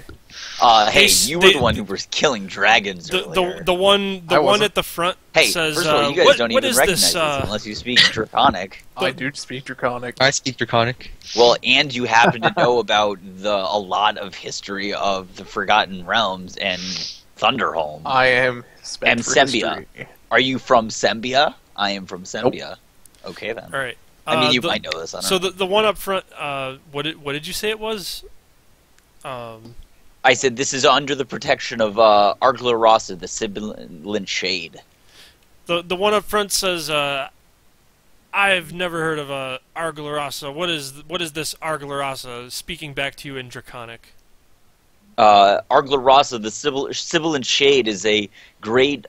Hey, you were the one who was killing dragons earlier. The one at the front says, first of all, you guys don't even recognize this, this unless you speak Draconic. I do speak Draconic. I speak Draconic. Well, and you happen to know about a lot of history of the Forgotten Realms and Thunderholm. I am and Sembia. Are you from Sembia? I am from Sembia. Nope. Okay then. All right. I mean, you might know this. I don't know. The one up front, what did you say it was? I said this is under the protection of Arglarossa, the Sibilant Shade. The one up front says, I've never heard of Arglarossa. What is this Arglarossa? Speaking back to you in Draconic. Arglarossa, the Sibilant Shade, is a great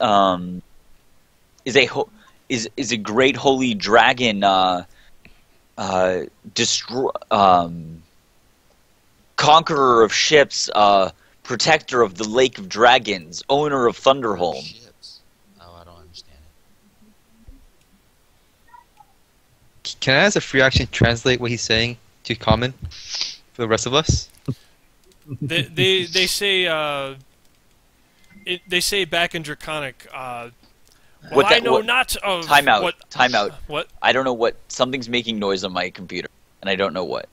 is a great holy dragon. Conqueror of ships, protector of the Lake of Dragons, owner of Thunderholm. Ships. Oh, I don't understand it. Can I, as a free action, translate what he's saying to common for the rest of us? They say they say back in Draconic. Well, I know not of Time out. what. Time out. What? I don't know what. Something's making noise on my computer, and I don't know what.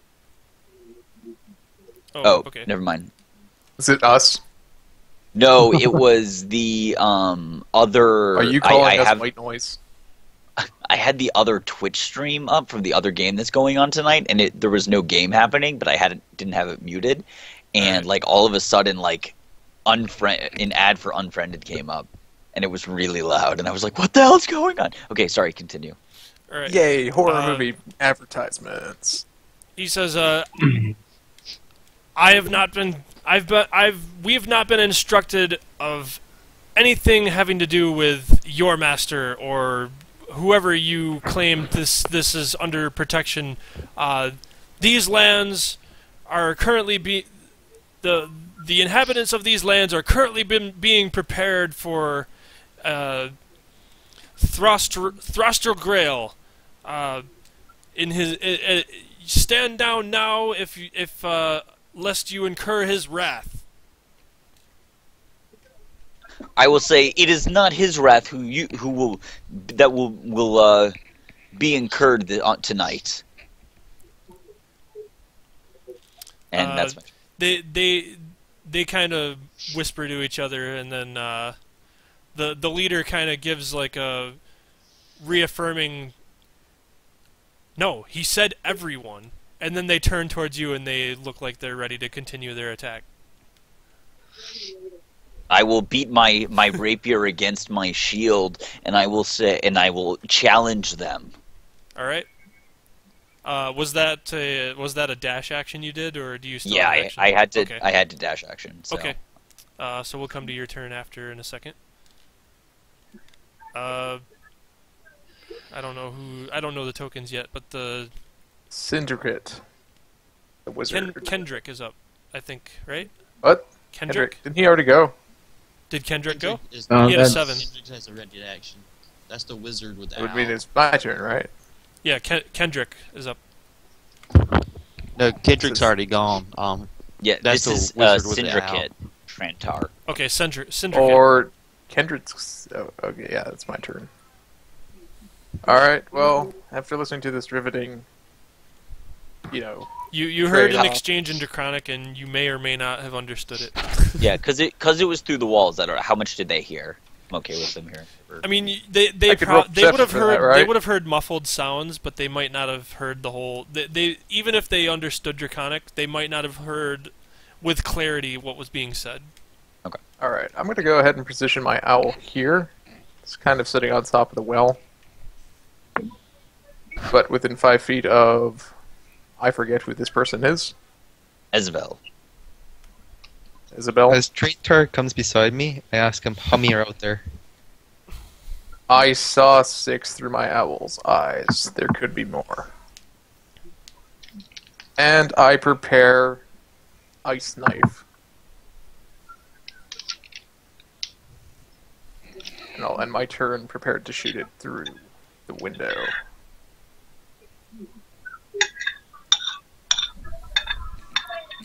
Oh, okay. Never mind. Is it us? No, it was the other. Are you calling us have white noise? I had the other Twitch stream up from the other game that's going on tonight, and there was no game happening, but didn't have it muted, and like all of a sudden like an ad for Unfriended came up, and it was really loud, and I was like, "What the hell's going on?" Okay, sorry, continue. All right. Yay, horror movie advertisements. He says, we have not been instructed of anything having to do with your master or whoever you claim this is under protection. These lands are currently the inhabitants of these lands are currently being prepared for Throstral Grail. In his stand down now if lest you incur his wrath. I will say it is not his wrath who will be incurred tonight. And that's my they kind of whisper to each other, and then the leader kind of gives like a reaffirming. No, he said everyone, and then they turn towards you and they look like they're ready to continue their attack. I will beat my rapier against my shield, and I will challenge them. All right. Was that a dash action you did, or do you still? Yeah, have action? I had to. Okay. I had to dash action. So. Okay. So we'll come to your turn after in a second. I don't know the tokens yet, but the Syndicate. The wizard. Kendrick is up, I think, right? What? Kendrick? Didn't he already go? Did Kendrick go? Is He had a that's- 7. Kendrick has a ready action. That's the wizard with the It would owl. mean it's my turn, right? Yeah, Kendrick is up. No, Kendrick's already gone. Yeah, That's this the is wizard with the Syndicate Trantar. Okay, Syndicate. Or Kendrick's... Oh, okay, yeah, that's my turn. Alright, well, after listening to this riveting, You heard an Great. exchange in Draconic, and you may or may not have understood it. Yeah, because it was through the walls. How much did they hear? I'm okay with them hearing. I mean, they I could roll would have perception for heard that, right? they would have heard muffled sounds, but they might not have heard the whole. They even if they understood Draconic, they might not have heard with clarity what was being said. Alright, I'm going to go ahead and position my owl here. It's kind of sitting on top of the well. But within 5 feet of... I forget who this person is. Ezvel. Isabel. As Traitor comes beside me, I ask him how many are out there. I saw 6 through my owl's eyes. There could be more. And I prepare ice knife. And I'll end my turn prepared to shoot it through the window.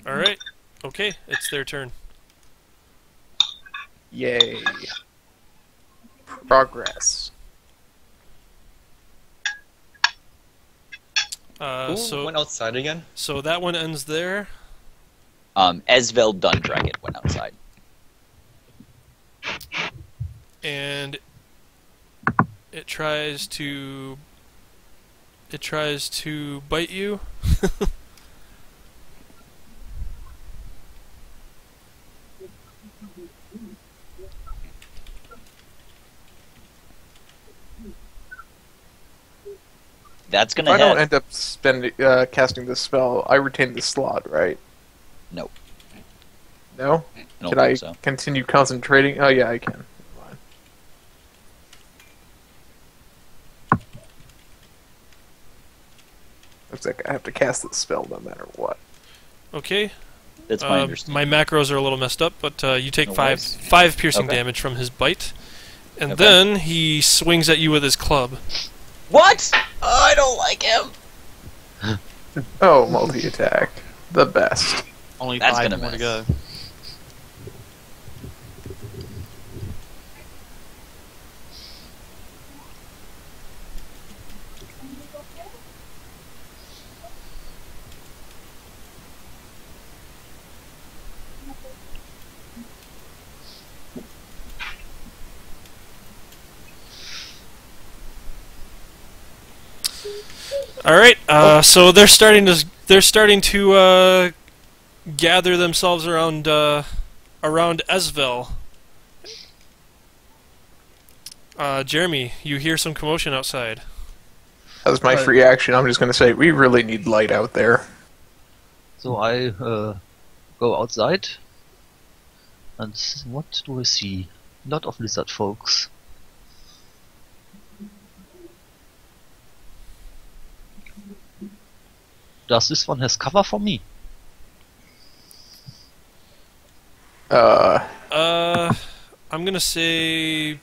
All right. Okay, it's their turn. Yay. Progress. Who So went outside again? so that one ends there. Ezvel Dundragon went outside. And it tries to bite you. That's If gonna I don't hit. end up casting this spell, I retain the slot, right? Nope. No? I don't Can I think so. continue concentrating? Oh yeah, I can. Fine. Looks like I have to cast this spell no matter what. Okay. That's my understanding. My macros are a little messed up, but you take No five worries. five piercing Okay. damage from his bite, and Okay. then he swings at you with his club. What? Oh, I don't like him. Oh, multi-attack. The best. Only That's 5 gonna more to miss. go. All right. So they're starting to gather themselves around Esvel. Jeremy, you hear some commotion outside. That was my free action. I'm just going to say, we really need light out there. So I go outside, and what do I see? A lot of lizard folks. Does this one has cover for me? I'm gonna say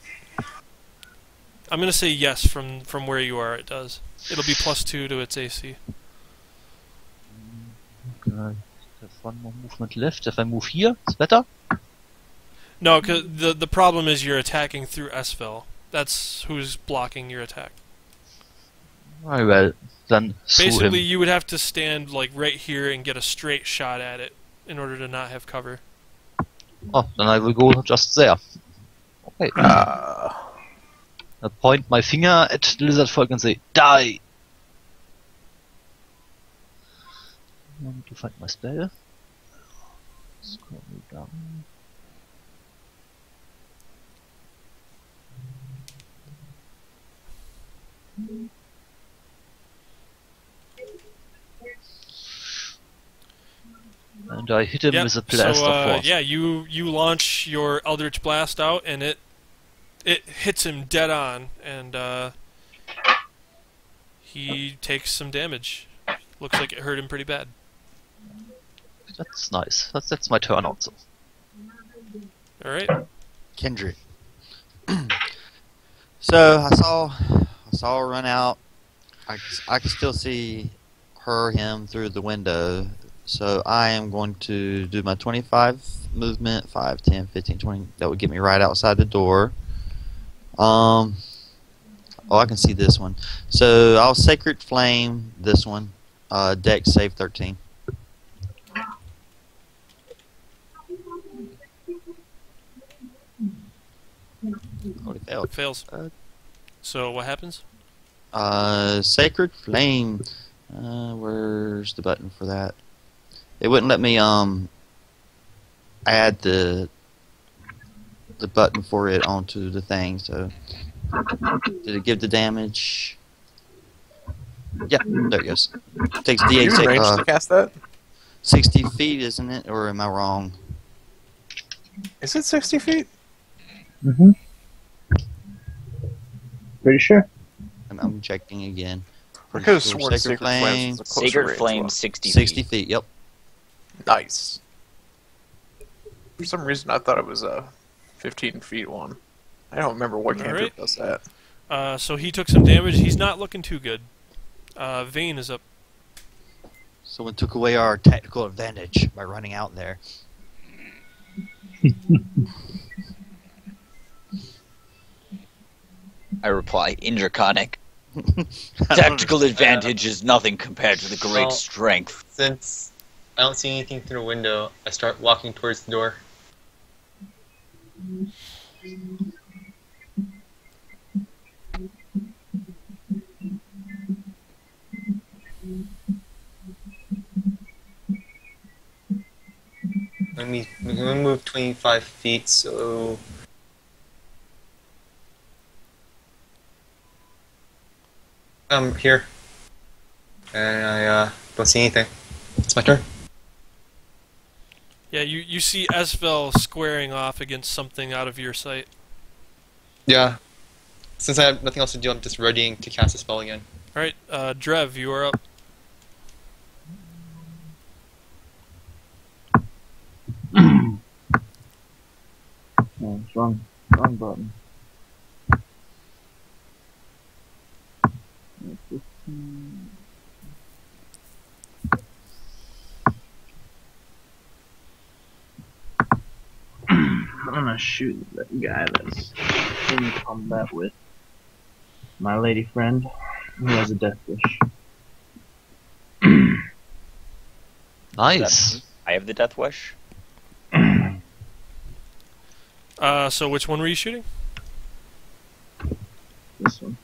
yes from where you are. It does. It'll be +2 to its AC. Okay, I have one more movement left. If I move here, it's better. No, 'cause the problem is you're attacking through Esvel. That's who's blocking your attack. Very well, then sue Basically, him. you would have to stand like right here and get a straight shot at it in order to not have cover. Oh, then I will go just there. Okay. I point my finger at the lizard folk and say, die! I need to find my spell. Scroll down. And I hit him Yep. with a blast So, of force. yeah, you launch your Eldritch Blast out, and it hits him dead on, and he takes some damage. Looks like it hurt him pretty bad. That's nice. That's my turn also. All right. Kendrick. So I saw her run out. I can still see him through the window. So I am going to do my 25 movement, 5, 10, 15, 20. That would get me right outside the door. Oh, I can see this one. So I'll Sacred Flame this one. Dex save 13. Oh, it failed. Fails. So what happens? Sacred Flame. Where's the button for that? It wouldn't let me add the button for it onto the thing. So did it give the damage? Yeah, there it goes. Takes Are you in range D8 to cast that? 60 feet, isn't it? Or am I wrong? Is it 60 feet? Mm-hmm. Pretty sure. I'm checking again. I could have Sure, sworn Sacred Flames was a closer Sacred range Flame, one. 60 feet. 60 feet, yep. Nice. For some reason, I thought it was a 15 feet one. I don't remember what cantrip does that. So he took some damage. He's not looking too good. Vane is up. Someone took away our tactical advantage by running out there. I reply, in Draconic. Tactical advantage is nothing compared to the great Well, strength. Since I don't see anything through the window, I start walking towards the door. Let me move 25 feet, so I'm here, and I don't see anything. It's my turn. Yeah, you see Esvel squaring off against something out of your sight. Yeah. Since I have nothing else to do, I'm just readying to cast a spell again. All right, Drev, you are up. Oh, it's wrong button. I'm gonna shoot that guy that's in combat with my lady friend who has a death wish. Nice. I have the Death Wish. So which one were you shooting? This one.